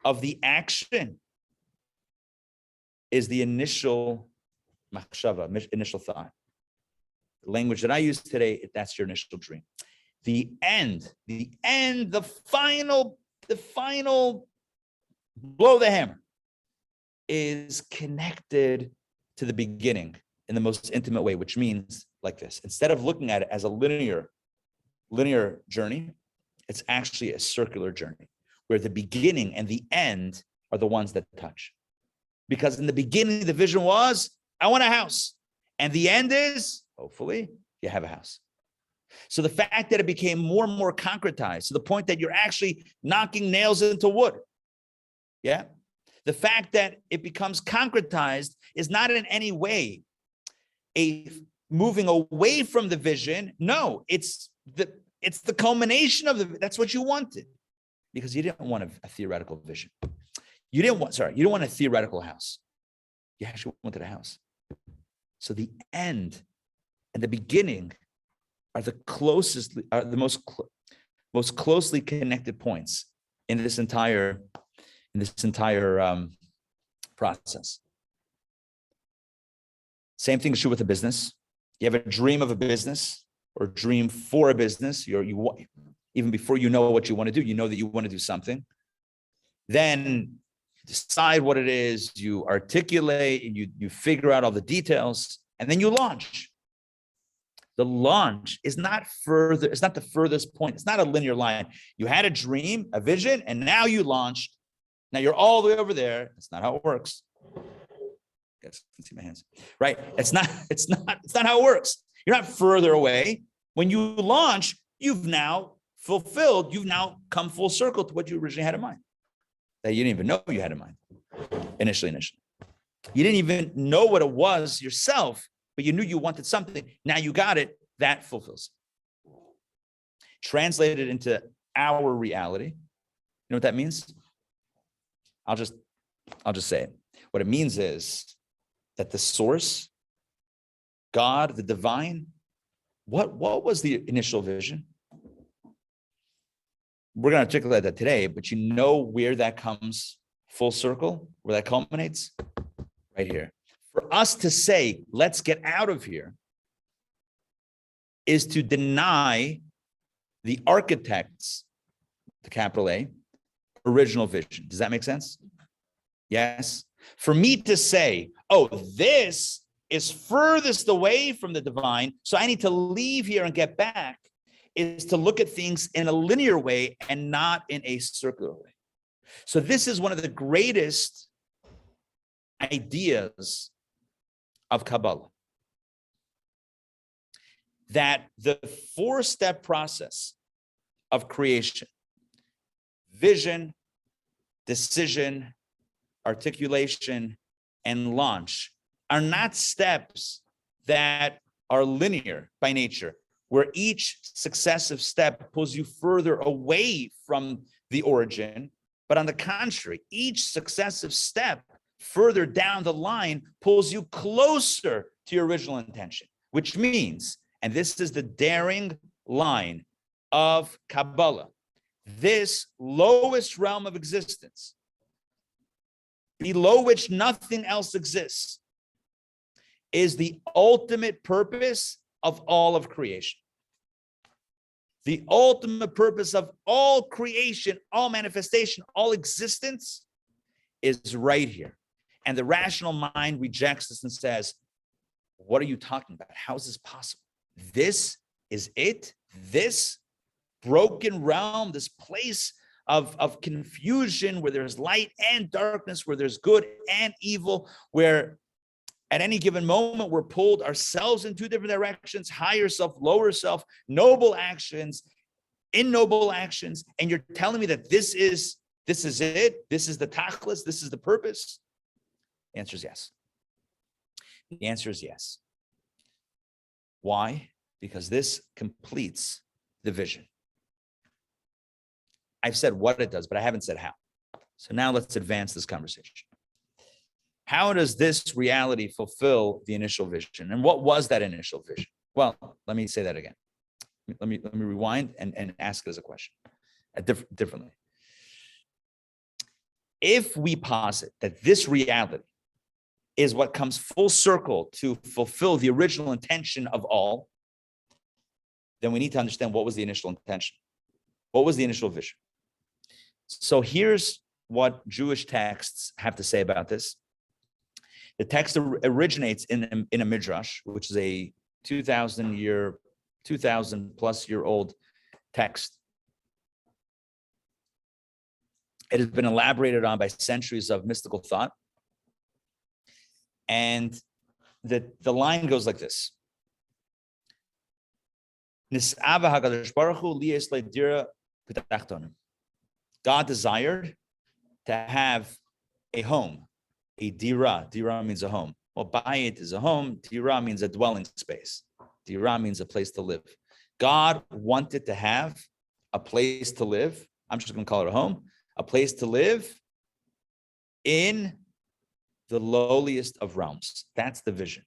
of the action is the initial machshava, initial thought. The language that I use today, that's your initial dream. The final blow the hammer is connected to the beginning in the most intimate way, which means like this. Instead of looking at it as a linear journey, it's actually a circular journey where the beginning and the end are the ones that touch. Because in the beginning, the vision was, I want a house. And the end is, hopefully, you have a house. So the fact that it became more and more concretized to the point that you're actually knocking nails into wood. Yeah. The fact that it becomes concretized is not in any way a moving away from the vision. No, it's the culmination of that's what you wanted, because you didn't want a theoretical vision. You don't want a theoretical house. You actually wanted a house. So the end and the beginning are the most closely connected points in this entire process. Same thing is true with a business. You have a dream of a business or dream for a business. Even before you know what you want to do, you know that you want to do something. Then decide what it is, you articulate, and you figure out all the details, and then you launch. The launch is not further, it's not the furthest point. It's not a linear line. You had a dream, a vision, and now you launched. Now you're all the way over there. That's not how it works. You guys can see my hands, right? It's not how it works. You're not further away. When you launch, you've now fulfilled, you've now come full circle to what you originally had in mind. That you didn't even know you had in mind initially. You didn't even know what it was yourself, but you knew you wanted something. Now you got it. That fulfills. Translated into our reality. You know what that means? I'll just say it. What it means is that the source, God, the divine, what was the initial vision? We're going to articulate that today, but you know where that comes full circle, where that culminates? Right here. For us to say, let's get out of here, is to deny the architect's, the capital A, original vision. Does that make sense? Yes. For me to say, oh, this is furthest away from the divine, so I need to leave here and get back, is to look at things in a linear way and not in a circular way. So this is one of the greatest ideas of Kabbalah, that the 4-step process of creation, vision, decision, articulation, and launch are not steps that are linear by nature, where each successive step pulls you further away from the origin, but on the contrary, each successive step further down the line pulls you closer to your original intention, which means, and this is the daring line of Kabbalah, this lowest realm of existence, below which nothing else exists, is the ultimate purpose of all of creation. The ultimate purpose of all creation, all manifestation, all existence is right here. And the rational mind rejects this and says, what are you talking about? How is this possible? This is it. This broken realm, this place of confusion where there's light and darkness, where there's good and evil, where at any given moment we're pulled ourselves in 2 different directions, higher self, lower self, noble actions, ignoble actions, and you're telling me that this is it, this is the tachlis, this is the purpose? The answer is yes. The answer is yes. Why? Because this completes the vision. I've said what it does, but I haven't said how. So now let's advance this conversation. How does this reality fulfill the initial vision? And what was that initial vision? Well, let me say that again. Let me rewind and ask it as a question differently. If we posit that this reality is what comes full circle to fulfill the original intention of all, then we need to understand what was the initial intention. What was the initial vision? So here's what Jewish texts have to say about this. The text originates in a midrash, which is a 2,000 plus year old text. It has been elaborated on by centuries of mystical thought. And the line goes like this. God desired to have a home, a dira. Dira means a home. Well, bayit is a home. Dira means a dwelling space. Dira means a place to live. God wanted to have a place to live. I'm just going to call it a home. A place to live in the lowliest of realms. That's the vision.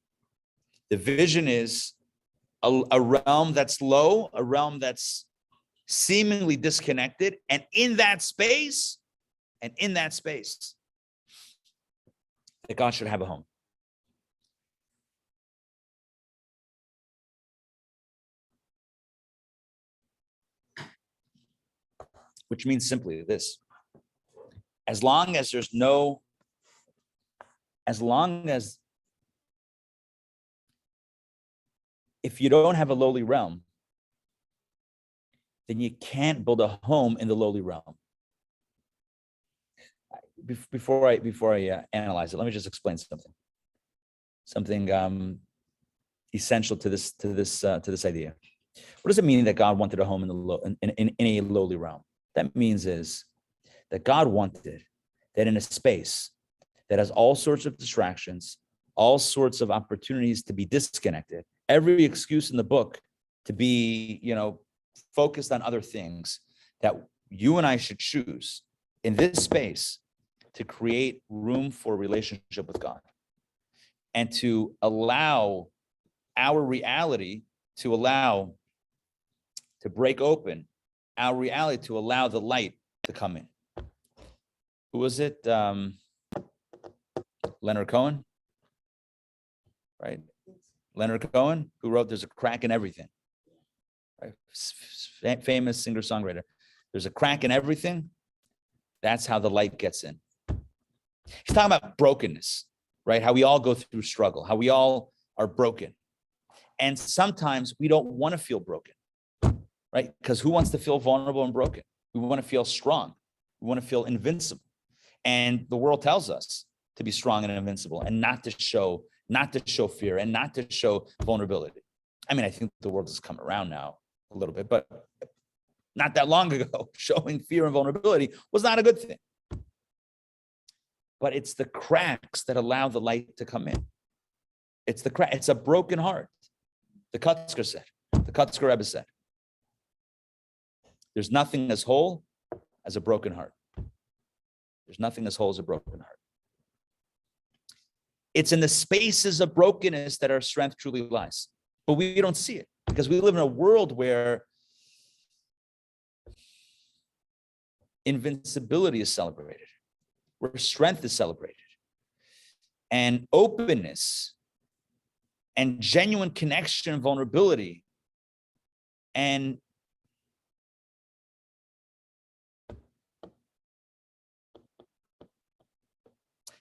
The vision is a realm that's low, a realm that's seemingly disconnected, and in that space, that God should have a home. Which means simply this: as long as if you don't have a lowly realm, then you can't build a home in the lowly realm. Before I analyze it, let me just explain something essential to this idea. What does it mean that God wanted a home in a lowly realm? That means is that God wanted that in a space that has all sorts of distractions, all sorts of opportunities to be disconnected, every excuse in the book to be, focused on other things, that you and I should choose in this space to create room for relationship with God and to allow our reality to break open our reality, to allow the light to come in. Who was it? Leonard Cohen, right? Leonard Cohen, who wrote "There's a Crack in Everything," right? Famous singer-songwriter. There's a crack in everything. That's how the light gets in. He's talking about brokenness, right? How we all go through struggle, how we all are broken. And sometimes we don't want to feel broken, right? Because who wants to feel vulnerable and broken? We want to feel strong. We want to feel invincible. And the world tells us to be strong and invincible and not to show fear and not to show vulnerability. I mean, I think the world has come around now a little bit, but not that long ago, showing fear and vulnerability was not a good thing. But it's the cracks that allow the light to come in. It's a broken heart. The Kutzker Rebbe said, there's nothing as whole as a broken heart. There's nothing as whole as a broken heart. It's in the spaces of brokenness that our strength truly lies. But we don't see it because we live in a world where invincibility is celebrated, where strength is celebrated, and openness and genuine connection and vulnerability and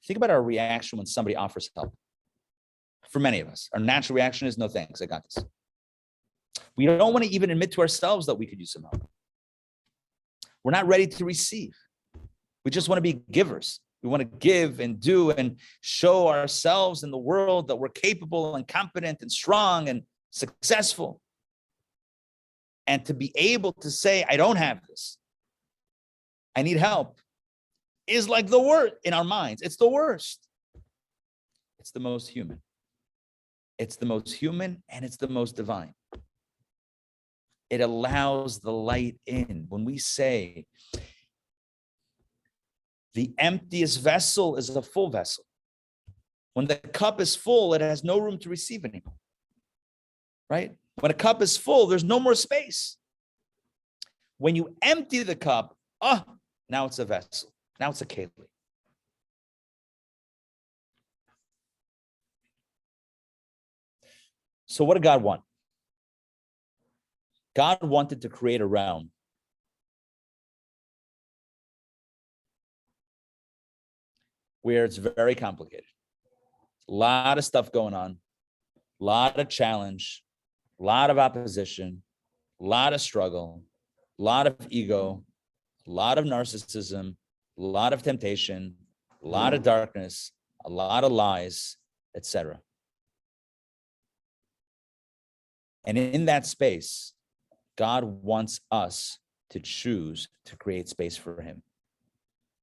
think about our reaction when somebody offers help. For many of us, our natural reaction is no thanks, I got this. We don't want to even admit to ourselves that we could use some help. We're not ready to receive. We just want to be givers. We want to give and do and show ourselves in the world that we're capable and competent and strong and successful. And to be able to say, I don't have this, I need help, is like the worst in our minds. It's the worst. It's the most human. It's the most human and it's the most divine. It allows the light in. When we say the emptiest vessel is a full vessel, when the cup is full, it has no room to receive anymore, right? When a cup is full, there's no more space. When you empty the cup, now it's a vessel. Now it's a keli. So what did God want? God wanted to create a realm where it's very complicated. A lot of stuff going on, a lot of challenge, a lot of opposition, a lot of struggle, a lot of ego, a lot of narcissism, a lot of temptation, a lot of darkness, a lot of lies, etc. And in that space, God wants us to choose to create space for him.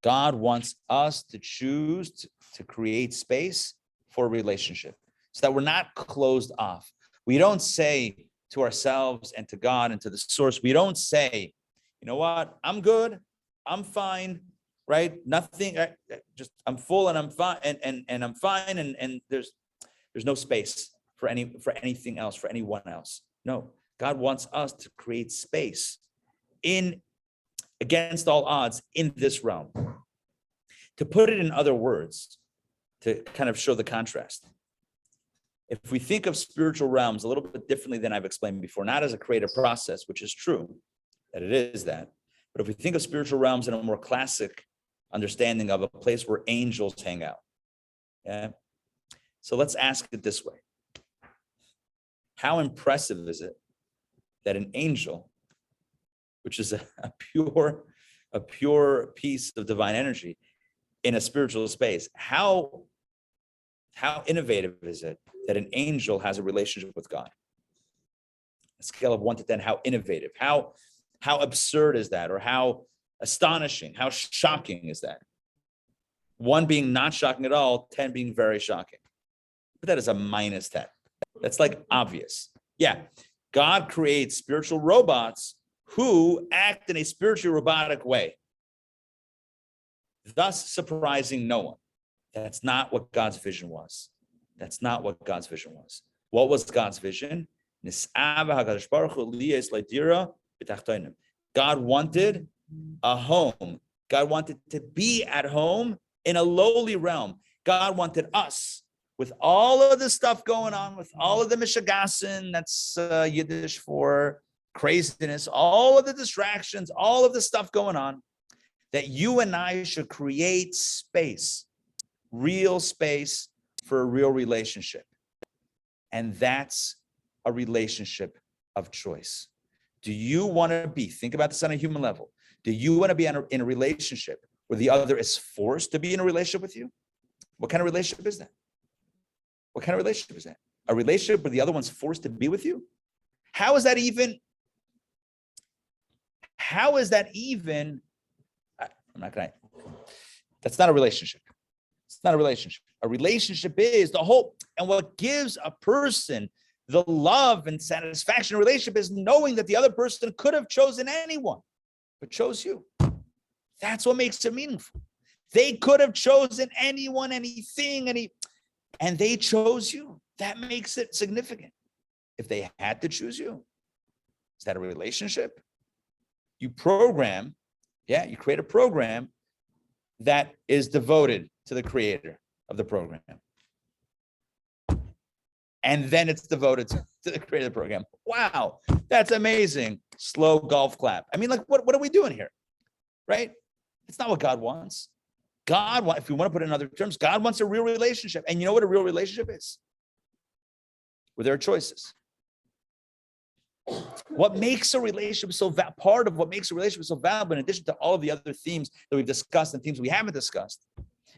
God wants us to choose to create space for a relationship so that we're not closed off. We don't say to ourselves and to God and to the source, we don't say, you know what, I'm good, I'm fine, right? Nothing, just I'm full and I'm fine and I'm fine and there's no space for anything else, for anyone else. No, God wants us to create space against all odds in this realm. To put it in other words, to kind of show the contrast. If we think of spiritual realms a little bit differently than I've explained before, not as a creative process, which is true, that it is that, but if we think of spiritual realms in a more classic understanding of a place where angels hang out. Yeah. So let's ask it this way. how impressive is it that an angel, which is a pure piece of divine energy in a spiritual space, how innovative is it that an angel has a relationship with God? A scale of 1 to 10, how innovative, how absurd is that, or how astonishing, how shocking is that? 1 being not shocking at all, 10 being very shocking. But that is a -10. That's like obvious. Yeah, God creates spiritual robots who act in a spiritually robotic way, thus surprising no one. That's not what God's vision was. That's not what God's vision was. What was God's vision? God wanted a home. God wanted to be at home in a lowly realm. God wanted us, with all of this stuff going on, with all of the mishagasin, that's Yiddish for craziness, all of the distractions, all of the stuff going on, that you and I should create space, real space for a real relationship. And that's a relationship of choice. Do you want to be, think about this on a human level, do you want to be in a relationship where the other is forced to be in a relationship with you? What kind of relationship is that? What kind of relationship is that? A relationship where the other one's forced to be with you? How is that even? I'm not gonna. That's not a relationship. It's not a relationship. A relationship is the whole, and what gives a person the love and satisfaction in a relationship is knowing that the other person could have chosen anyone, but chose you. That's what makes it meaningful. They could have chosen anyone, anything, and they chose you. That makes it significant. If they had to choose you, is that a relationship? You create a program that is devoted to the creator of the program. And then it's devoted to the creator of the program. Wow, that's amazing. Slow golf clap. I mean, like, what are we doing here? Right? It's not what God wants. If we want to put it in other terms, God wants a real relationship. And you know what a real relationship is? Where there are choices. What makes a relationship part of what makes a relationship so valuable, in addition to all of the other themes that we've discussed and themes we haven't discussed,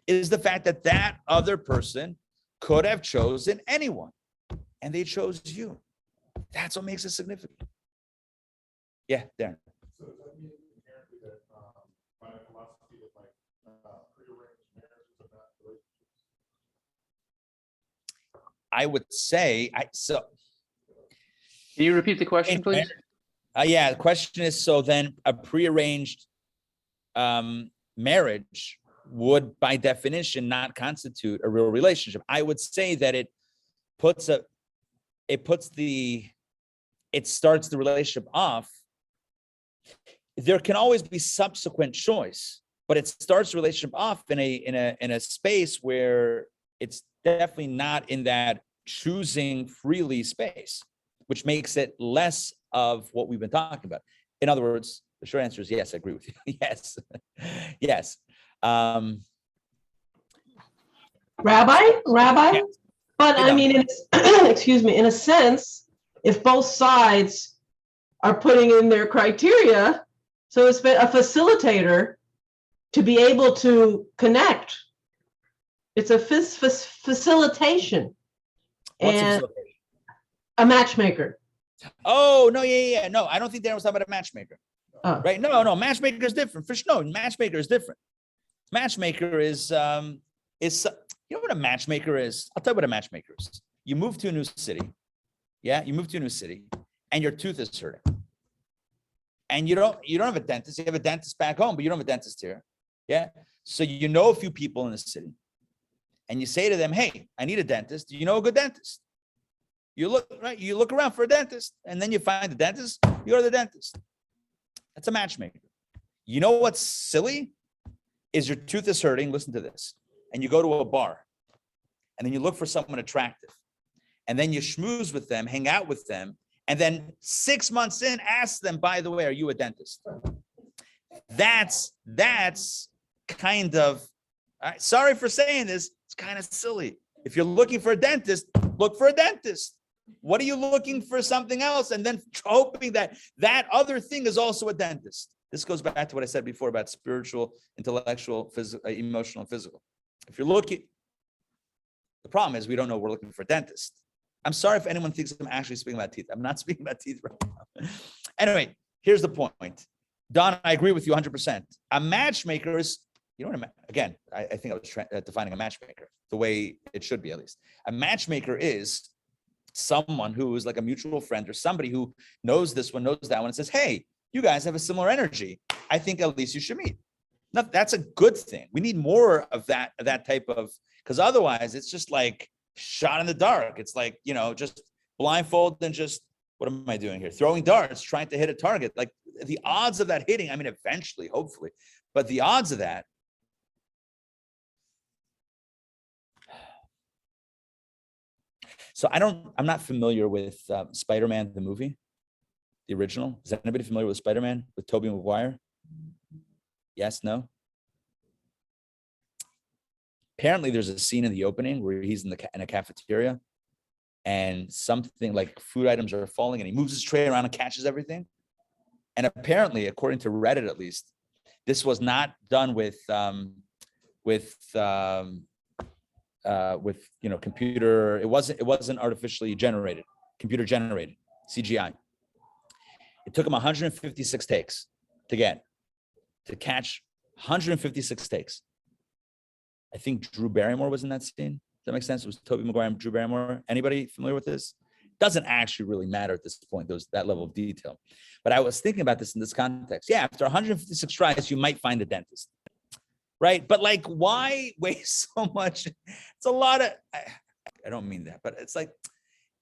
is the fact that that other person could have chosen anyone, and they chose you. That's what makes it significant. Yeah, Darren. So does that mean inherently that by philosophy that prearranged marriages are not relationships? I would say Can you repeat the question, please? Yeah, the question is, so then a prearranged marriage would, by definition, not constitute a real relationship. I would say that it starts the relationship off. There can always be subsequent choice, but it starts the relationship off in a space where it's definitely not in that choosing freely space, which makes it less of what we've been talking about. In other words, the short answer is yes, I agree with you. Yes. Yes. Rabbi? Yeah. But Hey, I mean, excuse me, in a sense, if both sides are putting in their criteria, so it's been a facilitator to be able to connect. It's a facilitation. What's And a a matchmaker. Oh, no, yeah. No, I don't think Darren was talking about a matchmaker. Oh. Right? No, matchmaker is different. Matchmaker is different. Matchmaker is you know what a matchmaker is? I'll tell you what a matchmaker is. You move to a new city. Yeah, you move to a new city and your tooth is hurting. And you don't have a dentist. You have a dentist back home, but you don't have a dentist here. Yeah. So you know a few people in the city. And you say to them, hey, I need a dentist. Do you know a good dentist? You look around for a dentist, and then you find the dentist, you go to the dentist. That's a matchmaker. You know what's silly? Is your tooth is hurting, listen to this, and you go to a bar, and then you look for someone attractive, and then you schmooze with them, hang out with them, and then 6 months in, ask them, by the way, are you a dentist? That's kind of, sorry for saying this, it's kind of silly. If you're looking for a dentist, look for a dentist. What are you looking for something else? And then hoping that that other thing is also a dentist. This goes back to what I said before about spiritual, intellectual, physical, emotional, and physical. If you're looking, the problem is we don't know we're looking for a dentist. I'm sorry if anyone thinks I'm actually speaking about teeth. I'm not speaking about teeth right now. Anyway, here's the point. Don, I agree with you 100%. A matchmaker is, you know what, again, I think I was defining a matchmaker the way it should be, at least. A matchmaker is someone who is like a mutual friend or somebody who knows this one, knows that one, and says, hey, you guys have a similar energy. I think at least you should meet. Now, that's a good thing. We need more of that type of, because otherwise it's just like shot in the dark. It's like, you know, just blindfold and just, what am I doing here? Throwing darts, trying to hit a target. Like the odds of that hitting, I mean, eventually, hopefully, but the odds of that. So I'm not familiar with Spider-Man, the movie, the original. Is anybody familiar with Spider-Man with Tobey Maguire? Yes, no? Apparently there's a scene in the opening where he's in a cafeteria and something like food items are falling and he moves his tray around and catches everything. And apparently, according to Reddit, at least, this was not done with computer. It wasn't artificially generated, computer generated, CGI. It took him 156 takes to catch 156 takes. I think Drew Barrymore was in that scene. Does that make sense? It was Tobey Maguire and Drew Barrymore. Anybody familiar with this? Doesn't actually really matter at this point, that level of detail. But I was thinking about this in this context. Yeah, after 156 tries, you might find a dentist. Right? But like, why waste so much? It's a lot of, I don't mean that, but it's like,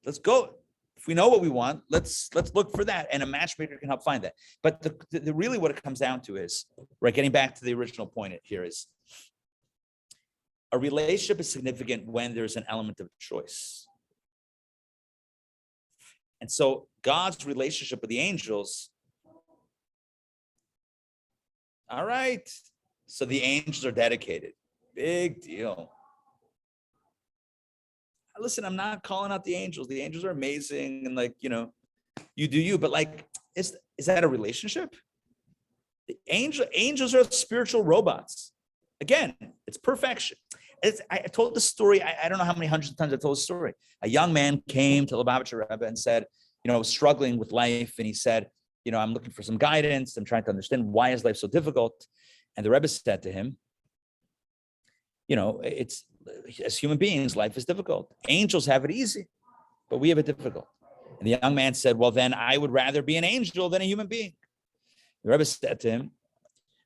let's go. If we know what we want, let's look for that. And a matchmaker can help find that. But the really what it comes down to is, right, getting back to the original point here is, a relationship is significant when there's an element of choice. And so God's relationship with the angels, all right, so the angels are dedicated. Big deal. Listen, I'm not calling out the angels. The angels are amazing. And like, you know, you do you, but like, is that a relationship? The angels are spiritual robots. Again, it's perfection. I told the story. I don't know how many hundreds of times I told the story. A young man came to Lubavitcher Rebbe and said, you know, struggling with life. And he said, you know, I'm looking for some guidance. I'm trying to understand why is life so difficult. And the Rebbe said to him, you know, it's as human beings, life is difficult. Angels have it easy, but we have it difficult. And the young man said, well, then I would rather be an angel than a human being. The Rebbe said to him,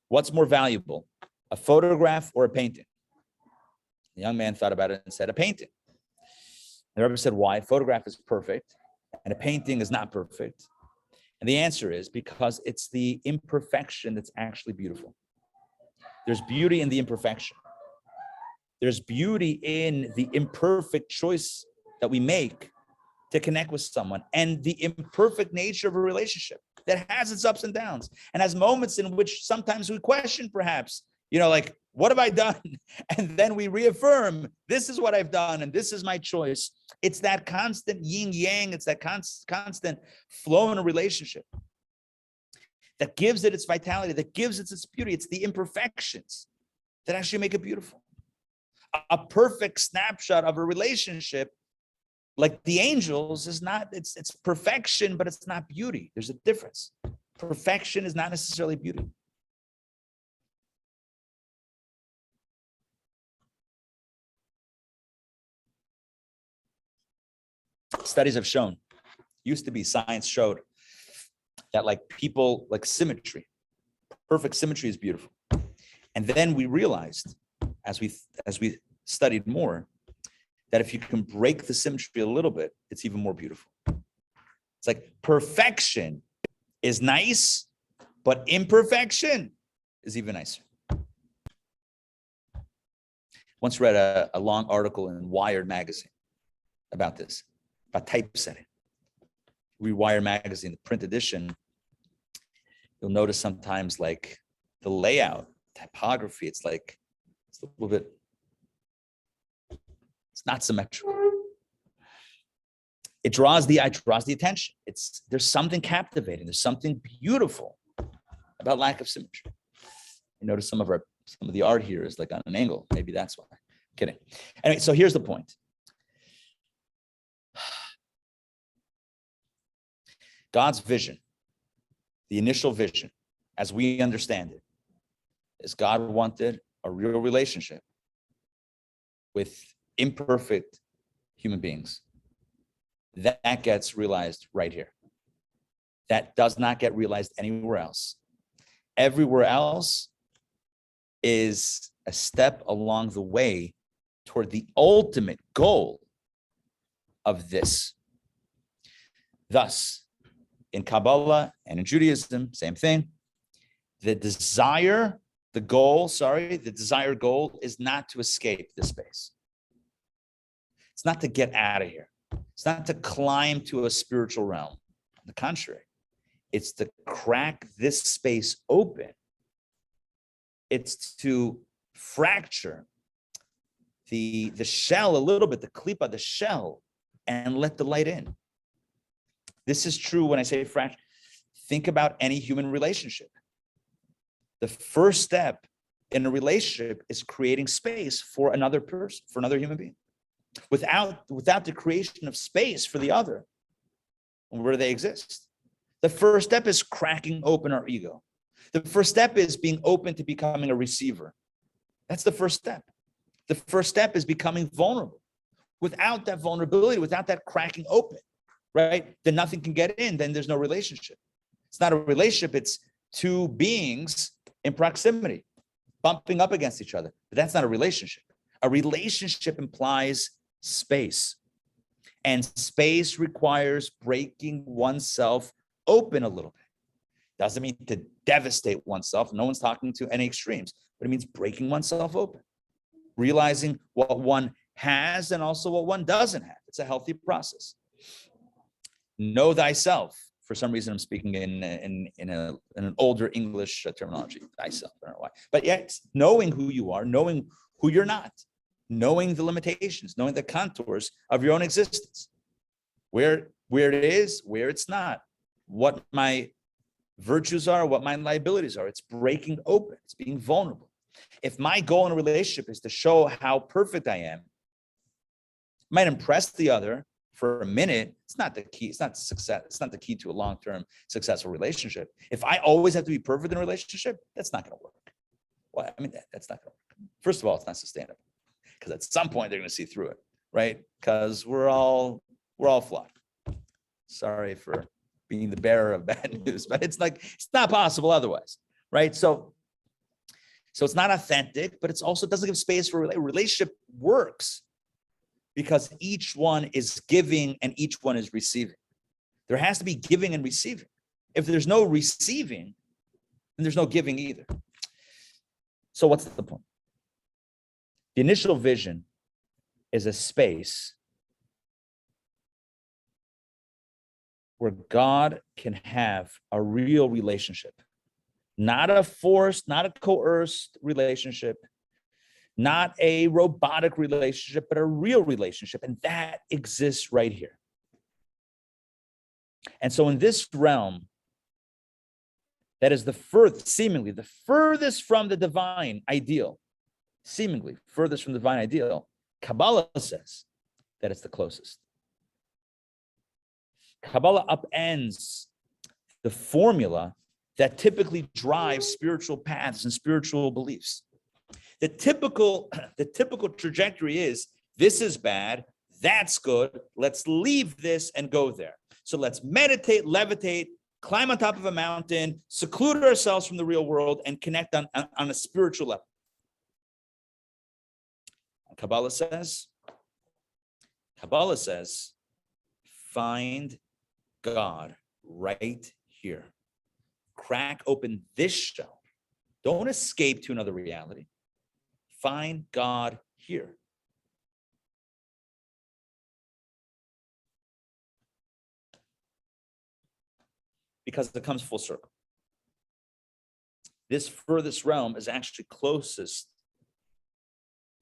what's more valuable, a photograph or a painting? The young man thought about it and said, a painting. The Rebbe said, why? A photograph is perfect and a painting is not perfect. And the answer is because it's the imperfection that's actually beautiful. There's beauty in the imperfection. There's beauty in the imperfect choice that we make to connect with someone and the imperfect nature of a relationship that has its ups and downs and has moments in which sometimes we question perhaps, you know, like, what have I done? And then we reaffirm, this is what I've done and this is my choice. It's that constant yin yang. It's that constant flow in a relationship that gives it its vitality, that gives it its beauty. It's the imperfections that actually make it beautiful. A perfect snapshot of a relationship, like the angels, is not, it's perfection, but it's not beauty. There's a difference. Perfection is not necessarily beauty. Studies have shown, used to be science showed that like people, like symmetry, perfect symmetry is beautiful. And then we realized as we studied more, that if you can break the symmetry a little bit, it's even more beautiful. It's like perfection is nice, but imperfection is even nicer. Once read a long article in Wired magazine about this, about typesetting. Read Wired magazine, the print edition, you'll notice sometimes like the layout, typography, it's like, it's a little bit, it's not symmetrical. It draws the attention. There's something captivating. There's something beautiful about lack of symmetry. You notice some of the art here is like on an angle. Maybe that's why. Kidding. Anyway, so here's the point. God's vision, the initial vision, as we understand it, is God wanted a real relationship with imperfect human beings. That gets realized right here. That does not get realized anywhere else. Everywhere else is a step along the way toward the ultimate goal of this. Thus, in Kabbalah and in Judaism, same thing. The desired goal is not to escape this space. It's not to get out of here. It's not to climb to a spiritual realm. On the contrary, it's to crack this space open. It's to fracture the shell a little bit, the klipa, the shell, and let the light in. This is true when I say fracture. Think about any human relationship. The first step in a relationship is creating space for another person, for another human being. Without the creation of space for the other, where do they exist? The first step is cracking open our ego. The first step is being open to becoming a receiver. That's the first step. The first step is becoming vulnerable. Without that vulnerability, without that cracking open, right, then nothing can get in, then there's no relationship. It's not a relationship, it's two beings in proximity, bumping up against each other. But that's not a relationship. A relationship implies space. And space requires breaking oneself open a little bit. Doesn't mean to devastate oneself. No one's talking to any extremes, but it means breaking oneself open, realizing what one has and also what one doesn't have. It's a healthy process. Know thyself. For some reason, I'm speaking in an older English terminology, thyself. I don't know why. But yeah, it's knowing who you are, knowing who you're not, knowing the limitations, knowing the contours of your own existence, where it is, where it's not, what my virtues are, what my liabilities are. It's breaking open. It's being vulnerable. If my goal in a relationship is to show how perfect I am, might impress the other for a minute, it's not the key. It's not success. It's not the key to a long-term successful relationship. If I always have to be perfect in a relationship, that's not going to work. Well, I mean, that's not going to work. First of all, it's not sustainable because at some point they're going to see through it, right? Because we're all flawed. Sorry for being the bearer of bad news, but it's not possible otherwise, right? So it's not authentic, but it's also doesn't give space for a relationship works because each one is giving and each one is receiving. There has to be giving and receiving. If there's no receiving, then there's no giving either. So what's the point? The initial vision is a space where God can have a real relationship, not a forced, not a coerced relationship, not a robotic relationship, but a real relationship. And that exists right here. And so in this realm, that is seemingly the furthest from the divine ideal, seemingly furthest from the divine ideal, Kabbalah says that it's the closest. Kabbalah upends the formula that typically drives spiritual paths and spiritual beliefs. The typical trajectory is, this is bad, that's good, let's leave this and go there. So let's meditate, levitate, climb on top of a mountain, seclude ourselves from the real world, and connect on a spiritual level. Kabbalah says, find God right here. Crack open this shell. Don't escape to another reality. Find God here. Because it comes full circle. This furthest realm is actually closest,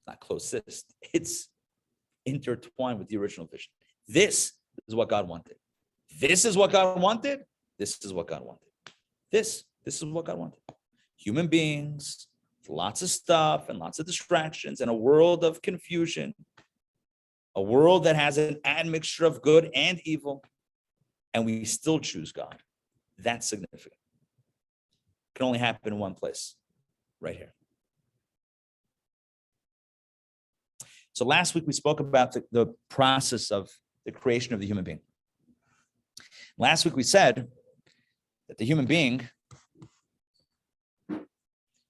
not closest, it's intertwined with the original vision. This is what God wanted. This is what God wanted. This is what God wanted. This is what God wanted. Human beings, lots of stuff and lots of distractions and a world of confusion, a world that has an admixture of good and evil, and we still choose God. That's significant. It can only happen in one place, right here. So last week we spoke about the process of the creation of the human being. Last week we said that the human being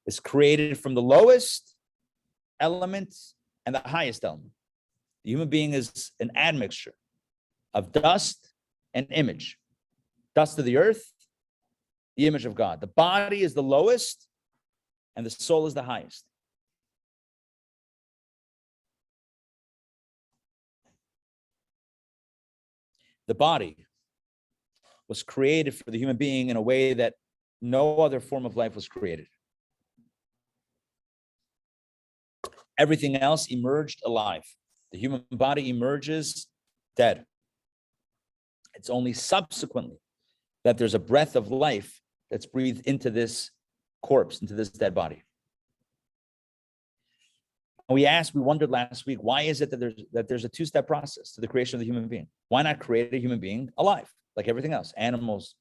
is created from the lowest element and the highest element. The human being is an admixture of dust and image. Dust of the earth, the image of God. The body is the lowest and the soul is the highest. The body was created for the human being in a way that no other form of life was created. Everything else emerged alive. The human body emerges dead. It's only subsequently that there's a breath of life that's breathed into this corpse, into this dead body. We wondered last week, why is it that there's a two-step process to the creation of the human being? Why not create a human being alive, like everything else? Animals,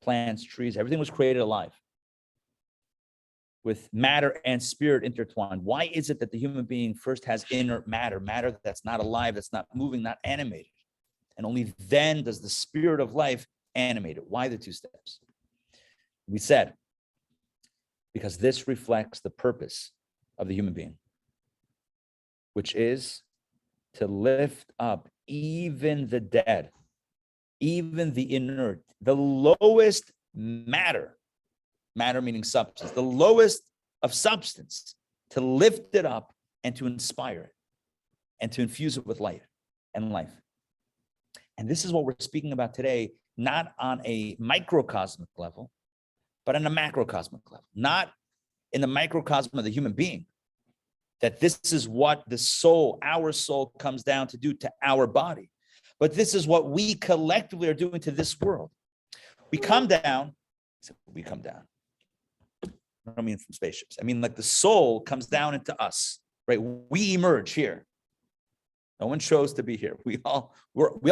plants, trees, everything was created alive, with matter and spirit intertwined. Why is it that the human being first has inert matter, matter that's not alive, that's not moving, not animated? And only then does the spirit of life animate it. Why the two steps? We said, because this reflects the purpose of the human being, which is to lift up even the dead, even the inert, the lowest matter meaning substance, the lowest of substance, to lift it up and to inspire it and to infuse it with light and life. And this is what we're speaking about today, not on a microcosmic level, but on a macrocosmic level, not in the microcosm of the human being, that this is what the soul, our soul, comes down to do to our body. But this is what we collectively are doing to this world. We come down. I don't mean from spaceships. I mean, like the soul comes down into us, right? We emerge here. No one chose to be here. We all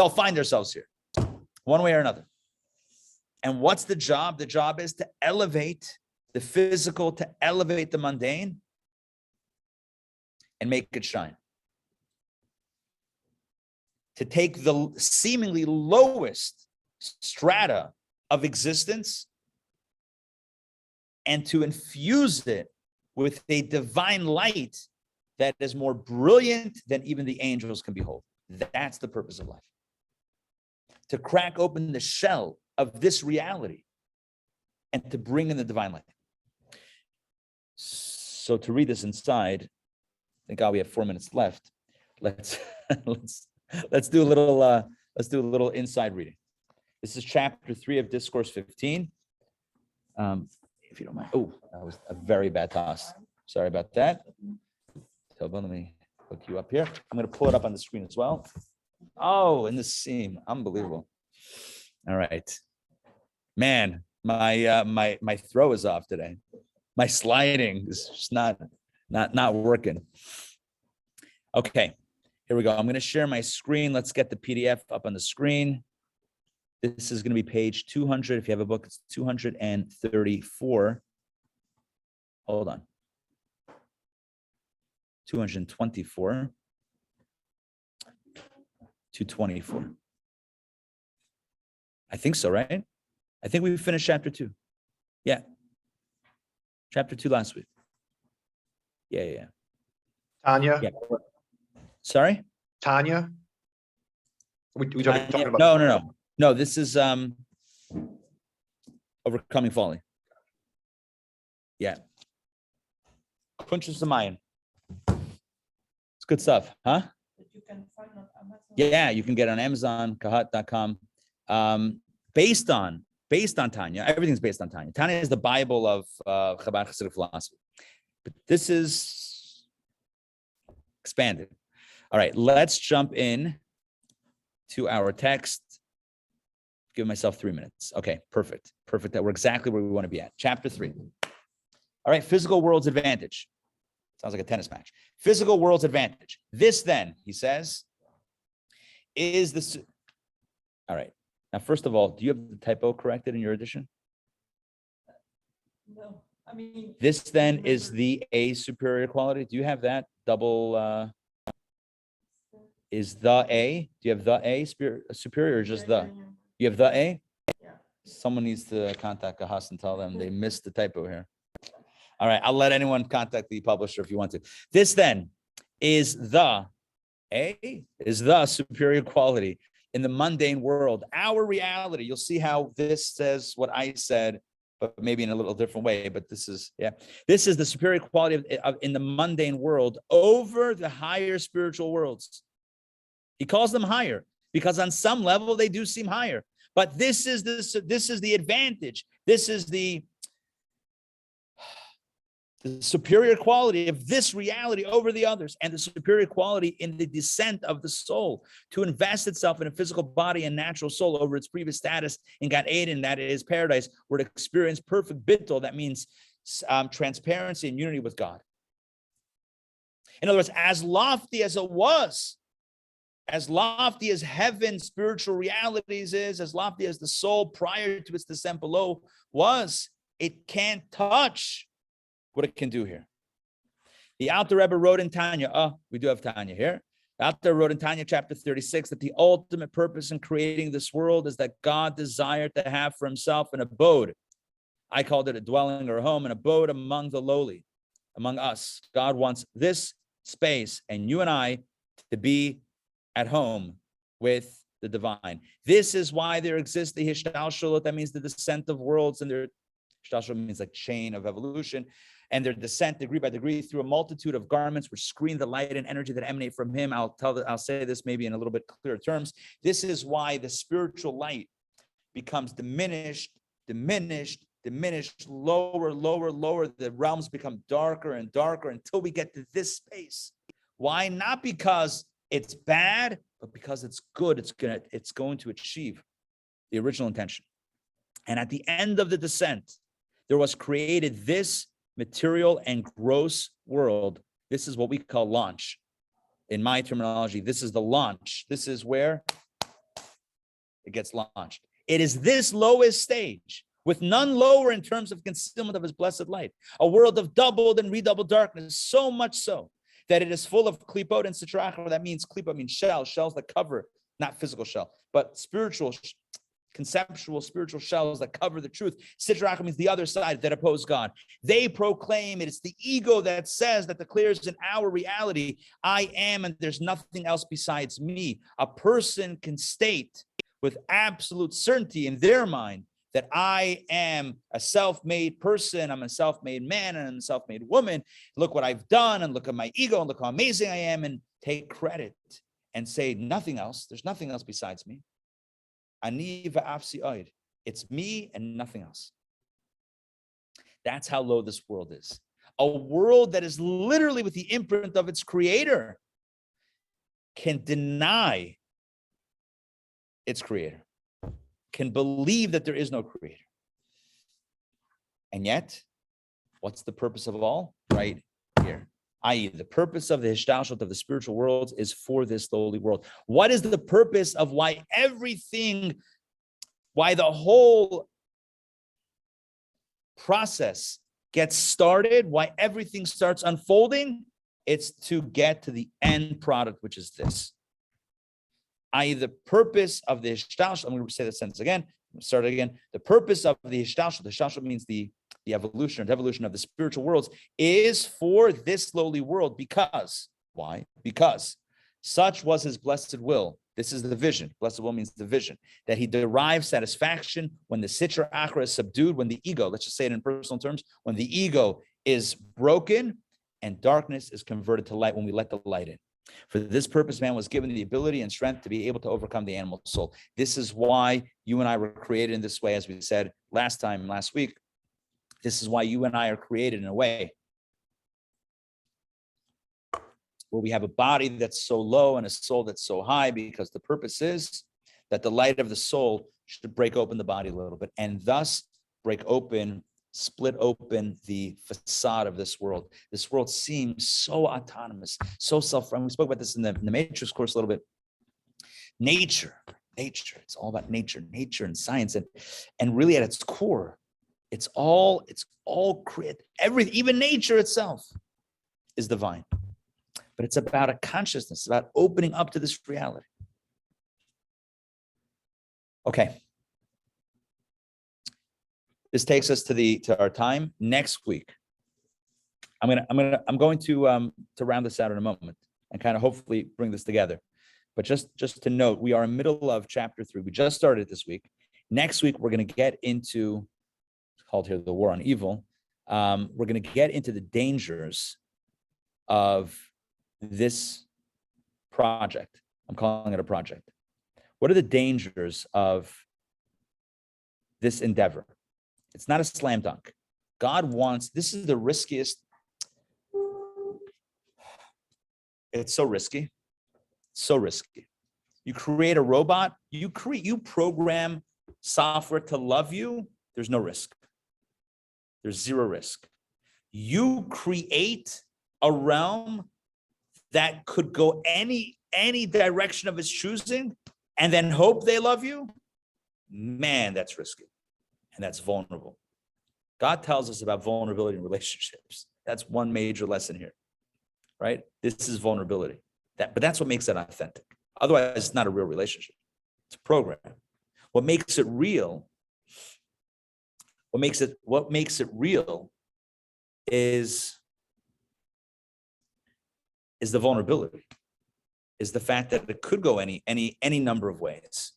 find ourselves here, one way or another. And what's the job? The job is to elevate the physical, to elevate the mundane, and make it shine. To take the seemingly lowest strata of existence and to infuse it with a divine light that is more brilliant than even the angels can behold. That's the purpose of life. To crack open the shell of this reality and to bring in the divine light. So to read this inside, thank God we have 4 minutes left. Let's do a little inside reading. This is chapter 3 of Discourse 15. If you don't mind. Oh, that was a very bad toss. Sorry about that. So let me look you up here. I'm going to pull it up on the screen as well. Oh, in the seam. Unbelievable. All right. Man, my throw is off today. My sliding is just not working. Okay, here we go. I'm going to share my screen. Let's get the PDF up on the screen. This is going to be page 200. If you have a book, it's 234. Hold on. 224. 224. I think so, right? I think we finished chapter 2. Yeah. Chapter 2 last week. Yeah. Tanya? Yeah. Sorry? Tanya? We talking about? No, this is Overcoming Folly. Yeah. Kuntres Mayan. It's good stuff, huh? You can find on Amazon. Yeah, you can get it on Amazon, kahat.com. Based on Tanya, everything's based on Tanya. Tanya is the Bible of Chabad Hasidic philosophy. But this is expanded. All right, let's jump in to our text. Give myself 3 minutes. Okay, perfect. Perfect. That we're exactly where we want to be at. Chapter 3. All right, physical world's advantage. Sounds like a tennis match. Physical world's advantage. This then, he says, is this. All right. Now, first of all, do you have the typo corrected in your edition? No, I mean. This then is the A superior quality. Do you have that double? Is the A? Do you have the A superior or just the? You have the A? Yeah. Someone needs to contact Ahas and tell them they missed the typo here. All right, I'll let anyone contact the publisher if you want to. This then is the A, is the superior quality in the mundane world. Our reality, you'll see how this says what I said, but maybe in a little different way. But this is, this is the superior quality of in the mundane world over the higher spiritual worlds. He calls them higher because on some level they do seem higher. But this is the advantage. This is the superior quality of this reality over the others, and the superior quality in the descent of the soul to invest itself in a physical body and natural soul over its previous status in Gan Eden, that is paradise, where it experienced perfect bittul. That means transparency and unity with God. In other words, as lofty as it was, as lofty as heaven, spiritual realities is, as lofty as the soul prior to its descent below was, it can't touch what it can do here. The Alter Rebbe wrote in Tanya, we do have Tanya here. The Alter wrote in Tanya chapter 36 that the ultimate purpose in creating this world is that God desired to have for himself an abode. I called it a dwelling or a home, an abode among the lowly, among us. God wants this space and you and I to be at home with the divine. This is why there exists the Hishtalshalut, that means the descent of worlds, and their Hishtalshalut means like chain of evolution, and their descent degree by degree through a multitude of garments which screen the light and energy that emanate from him. I'll say this maybe in a little bit clearer terms. This is why the spiritual light becomes diminished, lower. The realms become darker and darker until we get to this space. Why? Not because it's bad, but because it's good. It's going to achieve the original intention. And at the end of the descent, there was created this material and gross world. This is what we call launch. In my terminology, this is the launch. This is where it gets launched. It is this lowest stage, with none lower in terms of concealment of his blessed light, a world of doubled and redoubled darkness, so much so that it is full of klipot and sitrachim. That means klipot means shells that cover, not physical shell, but spiritual, conceptual, spiritual shells that cover the truth. Sitrachim means the other side that oppose God. They proclaim it. It's the ego that says, that declares in our reality, I am and there's nothing else besides me. A person can state with absolute certainty in their mind that I am a self-made person, I'm a self-made man, and I'm a self-made woman. Look what I've done, and look at my ego, and look how amazing I am, and take credit and say nothing else. There's nothing else besides me. Ani va'afsi oid. It's me and nothing else. That's how low this world is. A world that is literally with the imprint of its creator can deny its creator, can believe that there is no creator. And yet, what's the purpose of all? Right here. I.e., the purpose of the Hishtalshalut of the spiritual worlds is for this lowly world. What is the purpose of why the whole process gets started, why everything starts unfolding? It's to get to the end product, which is this. I.e., the purpose of the Hishtalshalut, I'm going to say that sentence again, start it again. The purpose of the Hishtalshalut means the evolution or devolution of the spiritual worlds, is for this lowly world. Because, why? Because such was his blessed will. This is the vision. Blessed will means the vision, that he derives satisfaction when the Sitra Achra is subdued, when the ego, let's just say it in personal terms, when the ego is broken and darkness is converted to light, when we let the light in. For this purpose, man was given the ability and strength to be able to overcome the animal soul. This is why you and I were created in this way, as we said last week. This is why you and I are created in a way where we have a body that's so low and a soul that's so high, because the purpose is that the light of the soul should break open the body a little bit, and thus split open the facade of this world. This world seems so autonomous, so self-run. We spoke about this in the Matrix course a little bit. Nature, it's all about nature and science. And really at its core, it's all create, everything, even nature itself is divine. But it's about a consciousness, about opening up to this reality. Okay. This takes us to our time next week. I'm going to round this out in a moment and kind of hopefully bring this together. But just to note, we are in the middle of chapter 3. We just started this week. Next week, we're going to get into, it's called here the war on evil. We're going to get into the dangers of this project. I'm calling it a project. What are the dangers of this endeavor? It's not a slam dunk. God wants, this is the riskiest. It's so risky. So risky. You create a robot, you program software to love you, there's no risk. There's zero risk. You create a realm that could go any direction of its choosing and then hope they love you. Man, that's risky. And that's vulnerable. God tells us about vulnerability in relationships. That's one major lesson here, right? This is vulnerability. But that's what makes it authentic. Otherwise, it's not a real relationship. It's a program. What makes it real? What makes it real is the vulnerability. Is the fact that it could go any number of ways.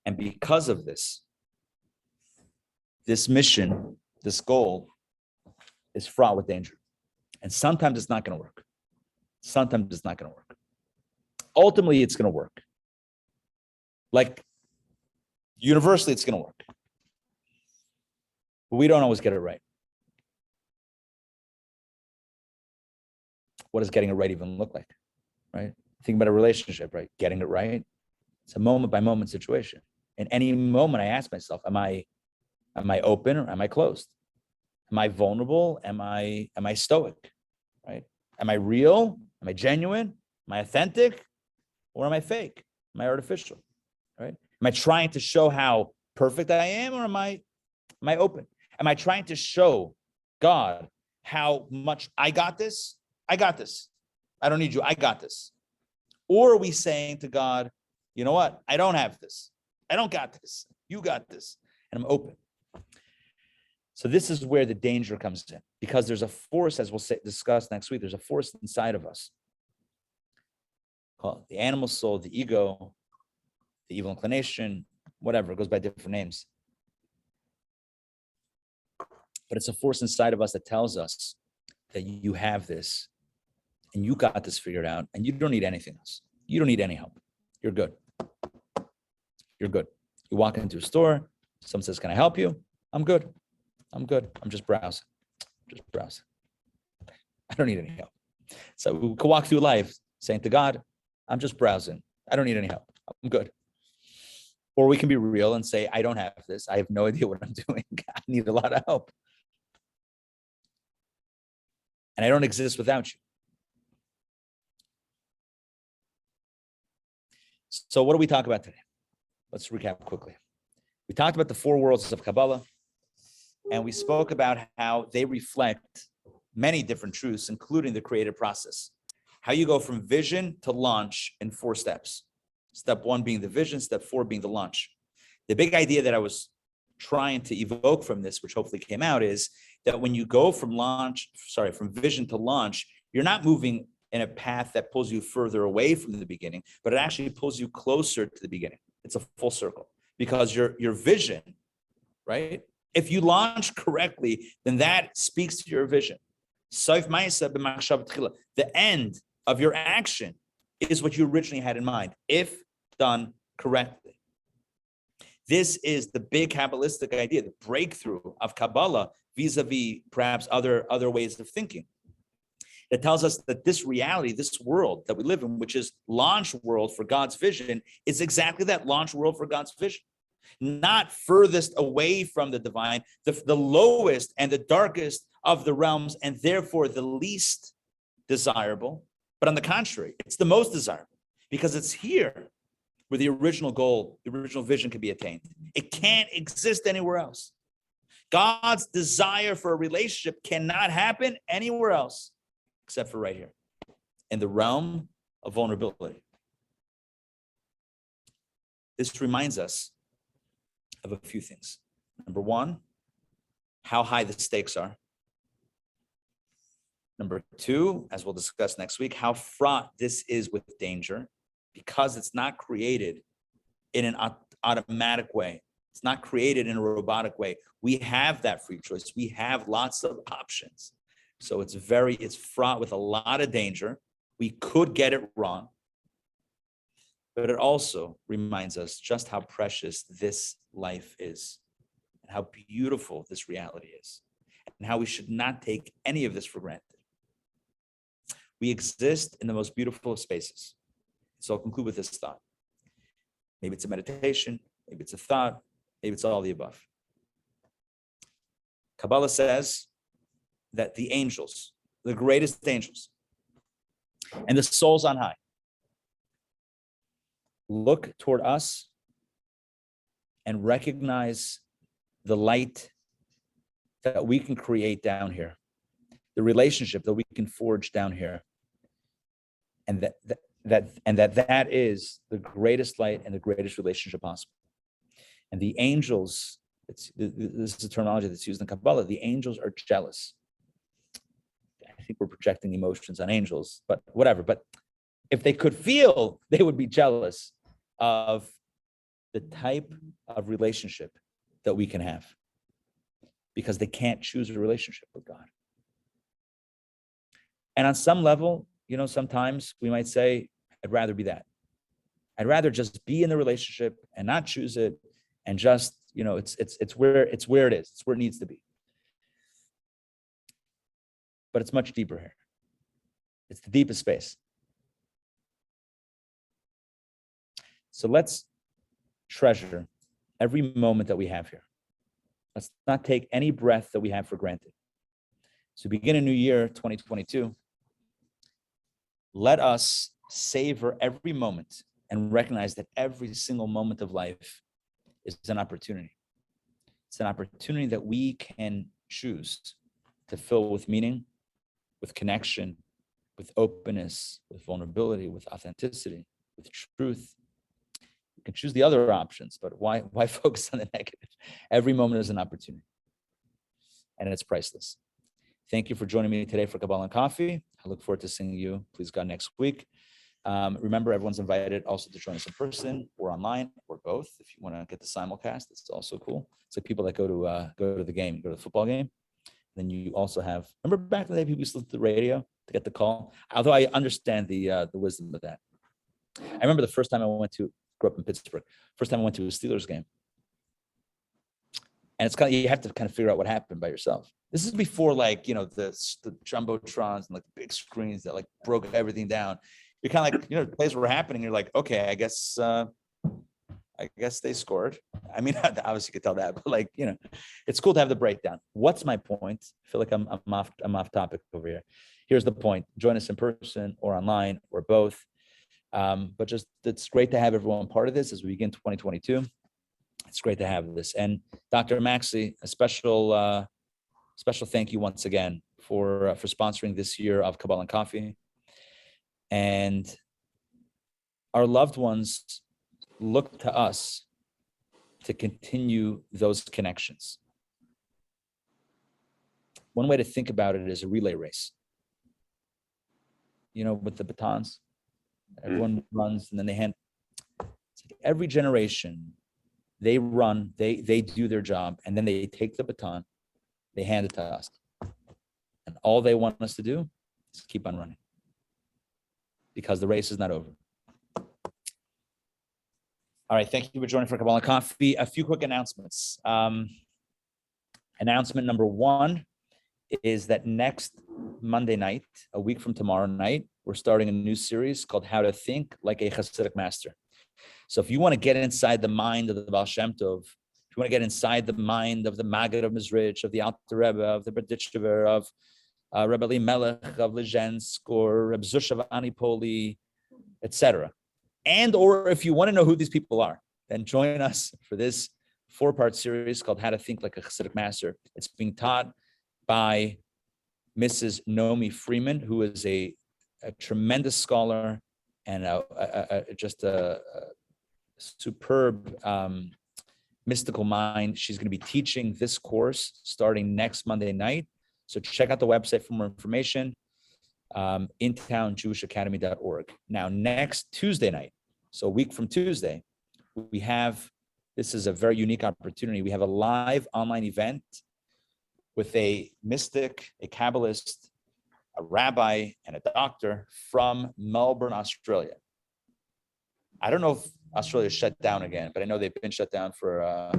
And because of this mission, this goal is fraught with danger. And sometimes it's not going to work. Sometimes it's not going to work. Ultimately, it's going to work. Like universally, it's going to work. But we don't always get it right. What does getting it right even look like? Right? Think about a relationship, right? Getting it right. It's a moment by moment situation. In any moment, I ask myself, am I open or am I closed? Am I vulnerable? Am I stoic? Right? Am I real? Am I genuine? Am I authentic? Or am I fake? Am I artificial? Right? Am I trying to show how perfect I am, or am I open? Am I trying to show God how much I got this? I got this. I don't need you. I got this. Or are we saying to God, you know what? I don't have this. I don't got this. You got this. And I'm open. So this is where the danger comes in, because there's a force, as we'll discuss next week, there's a force inside of us called the animal soul, the ego, the evil inclination, whatever, it goes by different names. But it's a force inside of us that tells us that you have this and you got this figured out and you don't need anything else. You don't need any help. You're good. You're good. You walk into a store, someone says, can I help you? I'm good. I'm just browsing. I don't need any help. So we could walk through life saying to God, I'm just browsing. I don't need any help. I'm good. Or we can be real and say, I don't have this. I have no idea what I'm doing. I need a lot of help. And I don't exist without you. So what do we talk about today? Let's recap quickly. We talked about the 4 worlds of Kabbalah, and we spoke about how they reflect many different truths, including the creative process. How you go from vision to launch in 4 steps. Step 1 being the vision, step 4 being the launch. The big idea that I was trying to evoke from this, which hopefully came out, is that when you go from vision to launch, you're not moving in a path that pulls you further away from the beginning, but it actually pulls you closer to the beginning. It's a full circle, because your vision, right? If you launch correctly, then that speaks to your vision. The end of your action is what you originally had in mind, if done correctly. This is the big Kabbalistic idea, the breakthrough of Kabbalah vis-a-vis perhaps other ways of thinking. It tells us that this reality, this world that we live in, which is launch world for God's vision, is exactly that launch world for God's vision. Not furthest away from the divine, the lowest and the darkest of the realms, and therefore the least desirable. But on the contrary, it's the most desirable because it's here where the original goal, the original vision can be attained. It can't exist anywhere else. God's desire for a relationship cannot happen anywhere else except for right here, in the realm of vulnerability. This reminds us of a few things. Number one, how high the stakes are. Number two, as we'll discuss next week, how fraught this is with danger because it's not created in an automatic way. It's not created in a robotic way. We have that free choice. We have lots of options. So it's fraught with a lot of danger. We could get it wrong. But it also reminds us just how precious this life is and how beautiful this reality is and how we should not take any of this for granted. We exist in the most beautiful of spaces. So I'll conclude with this thought. Maybe it's a meditation, maybe it's a thought, maybe it's all the above. Kabbalah says that the angels, the greatest angels, and the souls on high, look toward us and recognize the light that we can create down here, the relationship that we can forge down here, and that is the greatest light and the greatest relationship possible. And the angels, this is a terminology that's used in Kabbalah, the angels are jealous. I think we're projecting emotions on angels, but whatever. But if they could feel, they would be jealous of the type of relationship that we can have because they can't choose a relationship with God. And on some level, sometimes we might say, I'd rather be that. I'd rather just be in the relationship and not choose it and just, it's where it is. It's where it needs to be. But it's much deeper here. It's the deepest space. So let's treasure every moment that we have here. Let's not take any breath that we have for granted. So begin a new year, 2022. Let us savor every moment and recognize that every single moment of life is an opportunity. It's an opportunity that we can choose to fill with meaning, with connection, with openness, with vulnerability, with authenticity, with truth. You can choose the other options, but why focus on the negative? Every moment is an opportunity, and it's priceless. Thank you for joining me today for Kabbalah Coffee. I look forward to seeing you, please God, next week. Remember, everyone's invited also to join us in person or online or both. If you want to get the simulcast, it's also cool. It's like people that go to the game, go to the football game. Then you also have, remember back in the day, people used to listen to the radio to get the call. Although I understand the wisdom of that. I remember the first time I grew up in Pittsburgh, first time I went to a Steelers game. And it's you have to kind of figure out what happened by yourself. This is before the jumbotrons and the big screens that broke everything down. You're kind of the plays were happening. You're like, okay, I guess they scored. I mean, obviously you could tell that, but it's cool to have the breakdown. What's my point? I feel like I'm off topic over here. Here's the point. Join us in person or online or both. But just, it's great to have everyone part of this as we begin 2022. It's great to have this. And Dr. Maxey, a special thank you once again for sponsoring this year of Kabbalah Coffee. And our loved ones look to us to continue those connections. One way to think about it is a relay race. With the batons, everyone runs and then they hand. Every generation, they run, they do their job, and then they take the baton, they hand it to us. And all they want us to do is keep on running because the race is not over. All right, thank you for joining for Kabbalah Coffee. A few quick announcements. Announcement number one is that next Monday night, a week from tomorrow night, we're starting a new series called How to Think Like a Hasidic Master. So if you want to get inside the mind of the Baal Shem Tov, if you want to get inside the mind of the Maggid of Mizrich, of the Alter Rebbe, of the Berditchever, of Rebbe Melech, of Lezhensk, or Reb Zusha Anipoli, etc. And or if you want to know who these people are, then join us for this 4-part series called How to Think Like a Hasidic Master. It's being taught by Mrs. Naomi Freeman, who is a tremendous scholar and just a superb mystical mind. She's going to be teaching this course starting next Monday night. So check out the website for more information, Intown Jewish Academy.org. Now, next Tuesday night, so a week from Tuesday, this is a very unique opportunity. We have a live online event with a mystic, a Kabbalist, a rabbi, and a doctor from Melbourne, Australia. I don't know if Australia is shut down again, but I know they've been shut down for a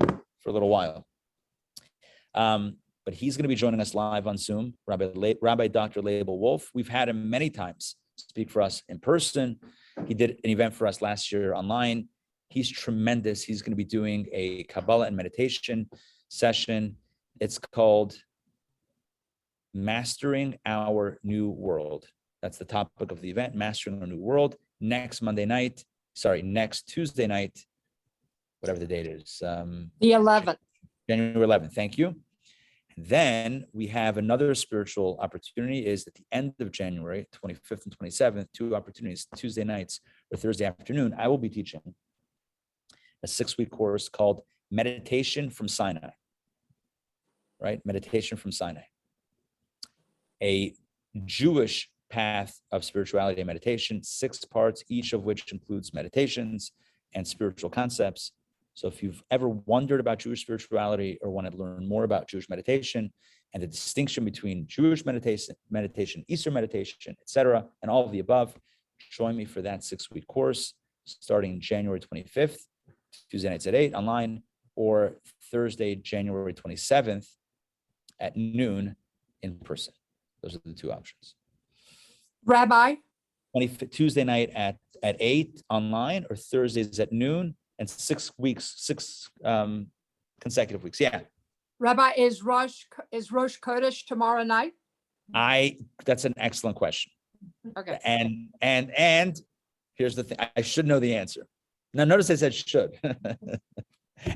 little while. But he's going to be joining us live on Zoom, Rabbi Dr. Label Wolf. We've had him many times speak for us in person. He did an event for us last year online. He's tremendous. He's going to be doing a Kabbalah and meditation session. It's called Mastering Our New World. That's the topic of the event, Mastering Our New World. Next Tuesday night, whatever the date is. The 11th. January 11th. Thank you. Then we have another spiritual opportunity is at the end of January, 25th and 27th, 2 opportunities, Tuesday nights or Thursday afternoon. I will be teaching a 6-week course called Meditation from Sinai, right? Meditation from Sinai. A Jewish path of spirituality and meditation, 6 parts, each of which includes meditations and spiritual concepts. So if you've ever wondered about Jewish spirituality or want to learn more about Jewish meditation and the distinction between Jewish meditation, Eastern meditation, etc., and all of the above, join me for that 6-week course starting January 25th, Tuesday nights at 8 online, or Thursday, January 27th at noon in person. Those are the 2 options. Rabbi, Tuesday night at 8 online, or Thursdays at noon, and 6 consecutive weeks. Yeah. Rabbi, is Rosh Chodesh tomorrow night? That's an excellent question. Okay. And here's the thing. I should know the answer. Now, notice I said should. And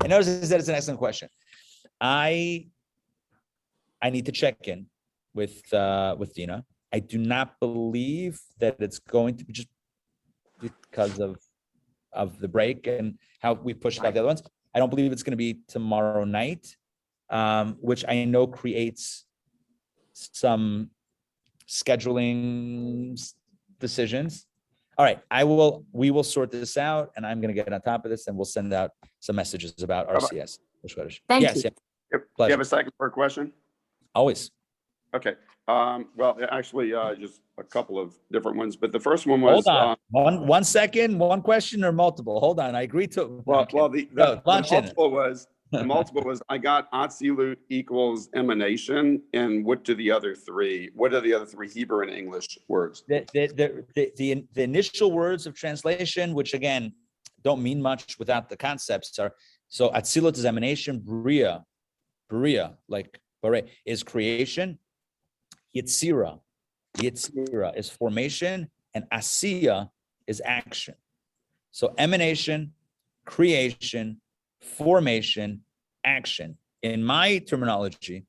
notice I said it's an excellent question. I need to check in with Dina. I do not believe that it's going to be just because of the break and how we pushed out the other ones. I don't believe it's going to be tomorrow night, which I know creates some scheduling decisions. All right, we will sort this out, and I'm going to get on top of this, and we'll send out some messages about RCS. Thank yes, you. Yeah. Do you have a second for a question? Always. Okay. Well, actually, just a couple of different ones, but the first one was. Hold on. One second, one question or multiple? Hold on. I agree to. The multiple was I got Atzilut equals emanation, and what are the other 3 Hebrew and English words? The initial words of translation, which again don't mean much without the concepts, are so Atzilut is emanation, Bria, like Bare is creation, Yetzira is formation, and Asiya is action. So emanation, creation, formation, action. In my terminology,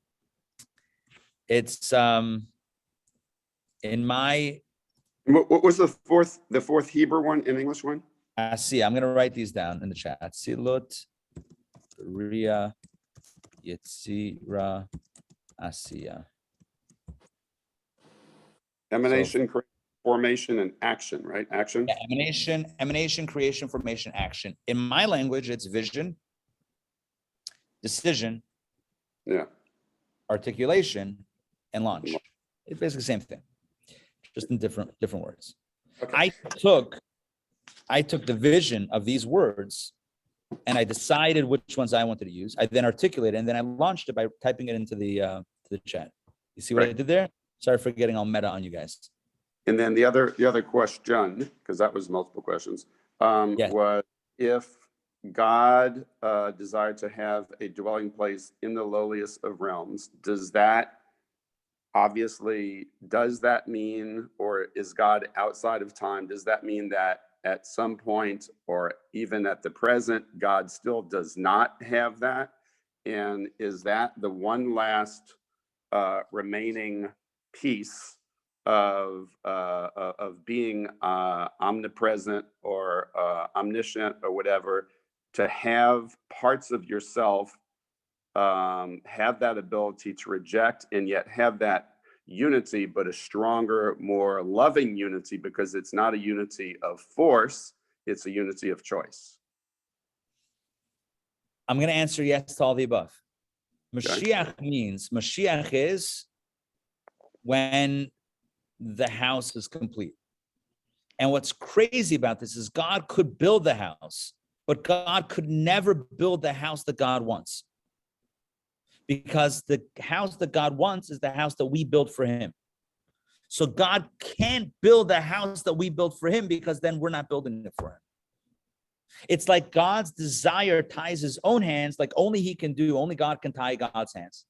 it's in my. What was the fourth Hebrew one and English one? Asiya. I'm going to write these down in the chat. Atzilut, Bria, Yetzira, Asiya. Emanation, formation, and action, right? Action. Yeah, emanation, creation, formation, action. In my language, it's vision, decision, articulation, and launch. It's basically the same thing, just in different words. Okay. I took the vision of these words and I decided which ones I wanted to use. I then articulated, and then I launched it by typing it into the chat. You see what I did there? Sorry for getting all meta on you guys. And then the other question, because that was multiple questions, Yes. was if God desired to have a dwelling place in the lowliest of realms, does that mean, or is God outside of time? Does that mean that at some point, or even at the present, God still does not have that? And is that the one last remaining piece of being omnipresent or omniscient or whatever, to have parts of yourself have that ability to reject and yet have that unity, but a stronger, more loving unity, because it's not a unity of force, it's a unity of choice? I'm going to answer yes to all the above. Okay. Mashiach is when the house is complete. And what's crazy about this is God could build the house, but God could never build the house that God wants. Because the house that God wants is the house that we build for him. So God can't build the house that we build for him, because then we're not building it for him. It's like God's desire ties his own hands, like only he can do, only God can tie God's hands.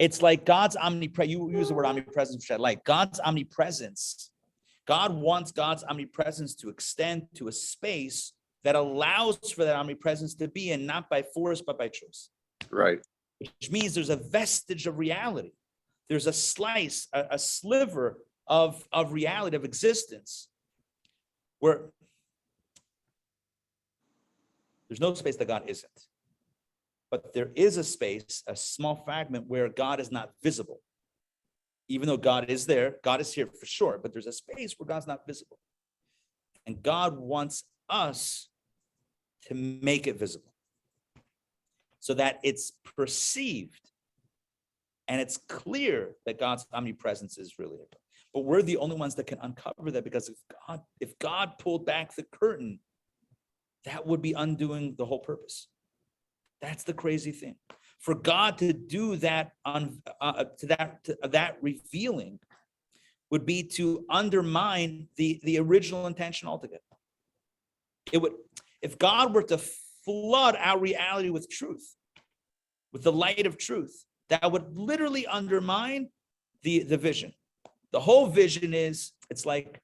It's like God's omnipresence. You use the word omnipresence, which I like. God's omnipresence. God wants God's omnipresence to extend to a space that allows for that omnipresence to be, and not by force, but by choice. Right. Which means there's a vestige of reality. There's a slice, a sliver of reality, of existence, where there's no space that God isn't. But there is a space, a small fragment, where God is not visible. Even though God is there, God is here for sure, but there's a space where God's not visible. And God wants us to make it visible, so that it's perceived and it's clear that God's omnipresence is really there. But we're the only ones that can uncover that, because if God pulled back the curtain, that would be undoing the whole purpose. That's the crazy thing. For God to do that that revealing would be to undermine the original intention altogether. It would, if God were to flood our reality with truth, with the light of truth, that would literally undermine the vision. The whole vision is, it's like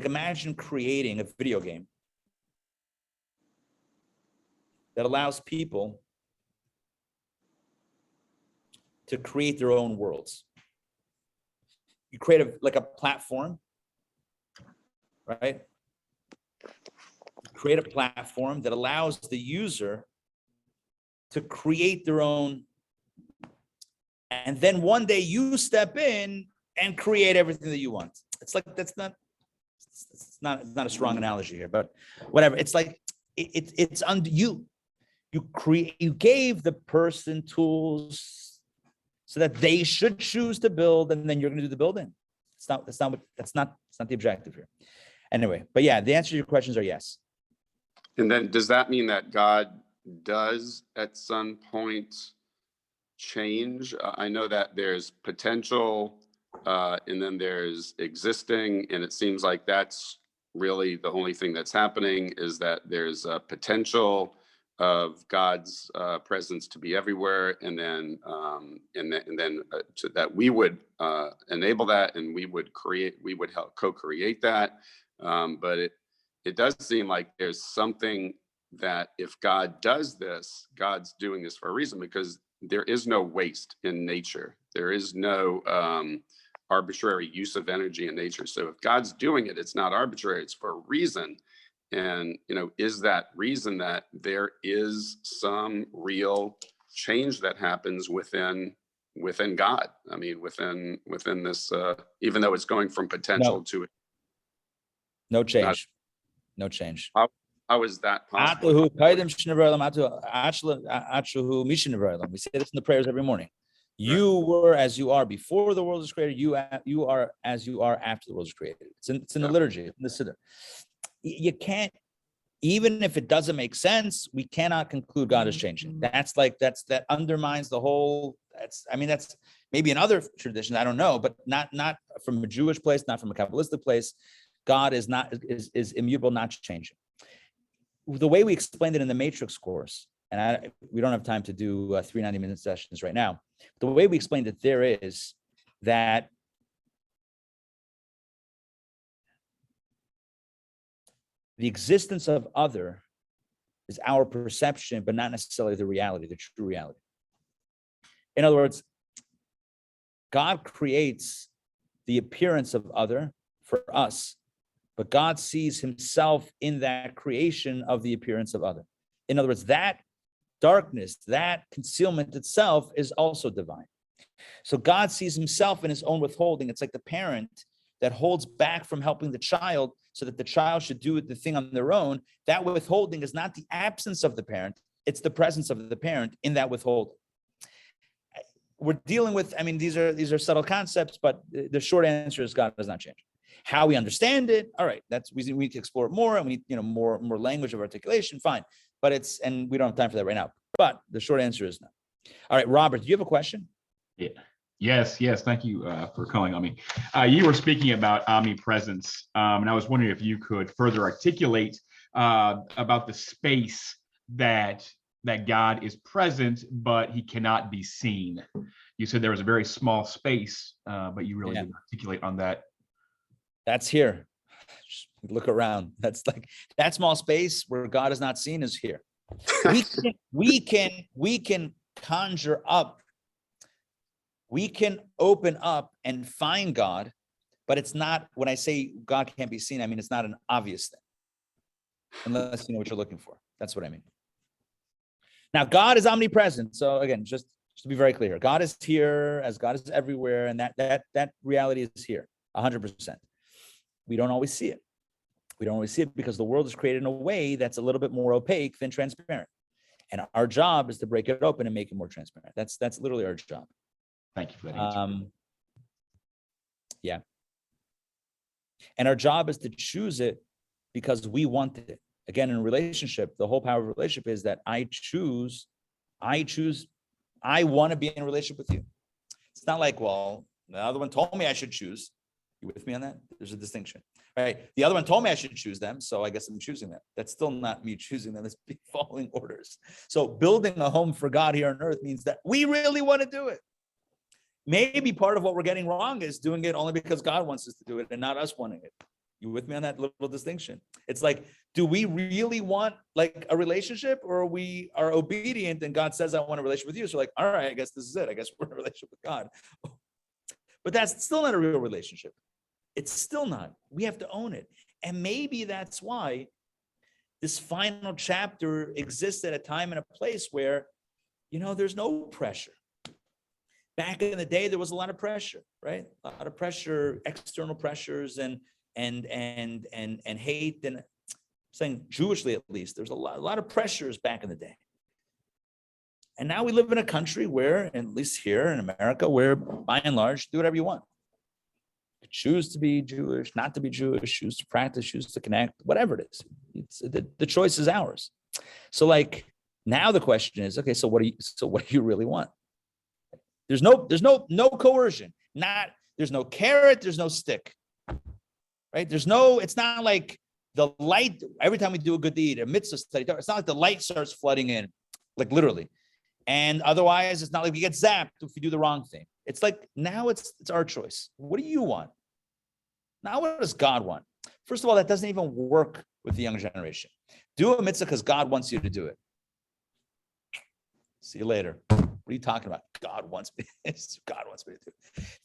imagine creating a video game that allows people to create their own worlds. You create a platform, right? Create a platform that allows the user to create their own, and then one day you step in and create everything that you want. It's like, it's not a strong analogy here, but whatever. It's like it's under you. You gave the person tools so that they should choose to build, and then you're going to do the building. That's not the objective here. Anyway, but yeah, the answer to your questions are yes. And then does that mean that God does at some point change? I know that there's potential, and then there's existing, and it seems like that's really the only thing that's happening, is that there's a potential of God's presence to be everywhere, and then to that we would enable that, and we would help co-create that. But it does seem like there's something that if God does this, God's doing this for a reason, because there is no waste in nature. There is no arbitrary use of energy in nature. So if God's doing it, it's not arbitrary, it's for a reason. And, is that reason that there is some real change that happens within God? I mean, within this, even though it's going from potential to no change. No change. How is that possible? We say this in the prayers every morning. You were as you are before the world was created. You are as you are after the world was created. It's in the liturgy, in the Siddur. you can't, even if it doesn't make sense, we cannot conclude God is changing. That undermines the whole, that's maybe in other traditions, I don't know, but not from a Jewish place, not from a Kabbalistic place. God is immutable, not changing. The way we explained it in the Matrix course, and we don't have time to do 3 90-minute sessions right now. The way we explained it there is that the existence of other is our perception, but not necessarily the reality, the true reality. In other words, God creates the appearance of other for us, but God sees himself in that creation of the appearance of other. In other words, that darkness, that concealment itself is also divine. So God sees himself in his own withholding. It's like the parent that holds back from helping the child so that the child should do the thing on their own. That withholding is not the absence of the parent, it's the presence of the parent in that withholding. We're dealing with, these are subtle concepts, but the short answer is God does not change. How we understand it, all right, we need to explore it more, and we need more language of articulation, fine. But and we don't have time for that right now. But the short answer is no. All right, Robert, do you have a question? Yeah. Yes. Thank you for calling on me. You were speaking about omnipresence, and I was wondering if you could further articulate about the space that God is present, but he cannot be seen. You said there was a very small space, but you really didn't articulate on that. That's here. Just look around. That's like that small space where God is not seen is here. We can conjure up. We can open up and find God, but it's not, when I say God can't be seen, it's not an obvious thing, unless you know what you're looking for. That's what I mean. Now, God is omnipresent. So again, just to be very clear, God is here as God is everywhere, and that reality is here, 100%. We don't always see it. We don't always see it because the world is created in a way that's a little bit more opaque than transparent. And our job is to break it open and make it more transparent. That's literally our job. Thank you for that answer. Yeah. And our job is to choose it because we want it. Again, in a relationship, the whole power of a relationship is that I want to be in a relationship with you. It's not like, well, the other one told me I should choose. You with me on that? There's a distinction, right? The other one told me I should choose them, so I guess I'm choosing them. That's still not me choosing them. It's following orders. So building a home for God here on earth means that we really want to do it. Maybe part of what we're getting wrong is doing it only because God wants us to do it and not us wanting it. You with me on that little distinction? It's like, do we really want like a relationship, or we are obedient and God says, I want a relationship with you. So like, all right, I guess this is it. I guess we're in a relationship with God. But that's still not a real relationship. It's still not. We have to own it. And maybe that's why this final chapter exists at a time and a place where, there's no pressure. Back in the day, there was a lot of pressure, right? A lot of pressure, external pressures and hate. And I'm saying Jewishly, at least, there's a lot of pressures back in the day. And now we live in a country where, at least here in America, where by and large, do whatever you want. Choose to be Jewish, not to be Jewish, choose to practice, choose to connect, whatever it is. It's the choice is ours. So like now the question is, okay, so what do you really want? There's no coercion. There's no carrot, there's no stick. Right? It's not like the light, every time we do a good deed, a mitzvah study, it's not like the light starts flooding in, like literally. And otherwise, it's not like we get zapped if we do the wrong thing. It's like now it's our choice. What do you want? Now, what does God want? First of all, that doesn't even work with the younger generation. Do a mitzvah because God wants you to do it. See you later. What are you talking about? God wants me to do it.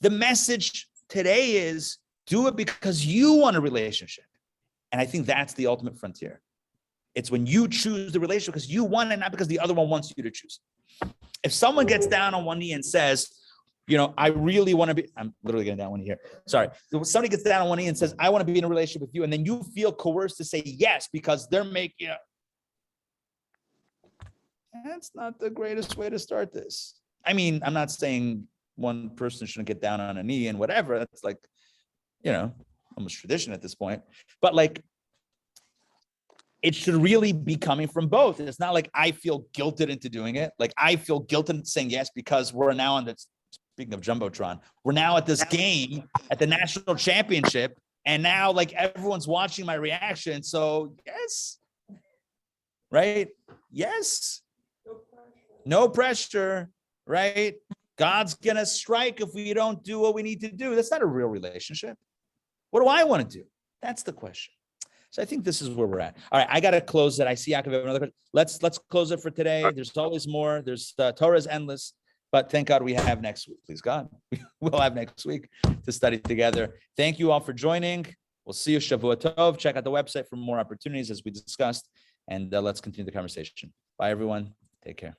The message today is do it because you want a relationship. And I think that's the ultimate frontier. It's when you choose the relationship because you want it, not because the other one wants you to choose. If someone gets down on one knee and says, I really want to be, I'm literally getting down one knee here. Sorry. Somebody gets down on one knee and says, I want to be in a relationship with you. And then you feel coerced to say yes, because they're making, that's not the greatest way to start this. I'm not saying one person shouldn't get down on a knee and whatever. That's like, almost tradition at this point. But like, it should really be coming from both. It's not like I feel guilted into doing it. Like I feel guilted into saying yes because we're now on the, speaking of Jumbotron, we're now at this game at the national championship. And now like everyone's watching my reaction. So yes, right? Yes. No pressure, right? God's going to strike if we don't do what we need to do. That's not a real relationship. What do I want to do? That's the question. So I think this is where we're at. All right, I got to close it. I see Yaakov have another question. Let's close it for today. There's always more. There's Torah is endless, but thank God we have next week. Please God, we'll have next week to study together. Thank you all for joining. We'll see you Shavua Tov. Check out the website for more opportunities as we discussed, and let's continue the conversation. Bye, everyone. Take care.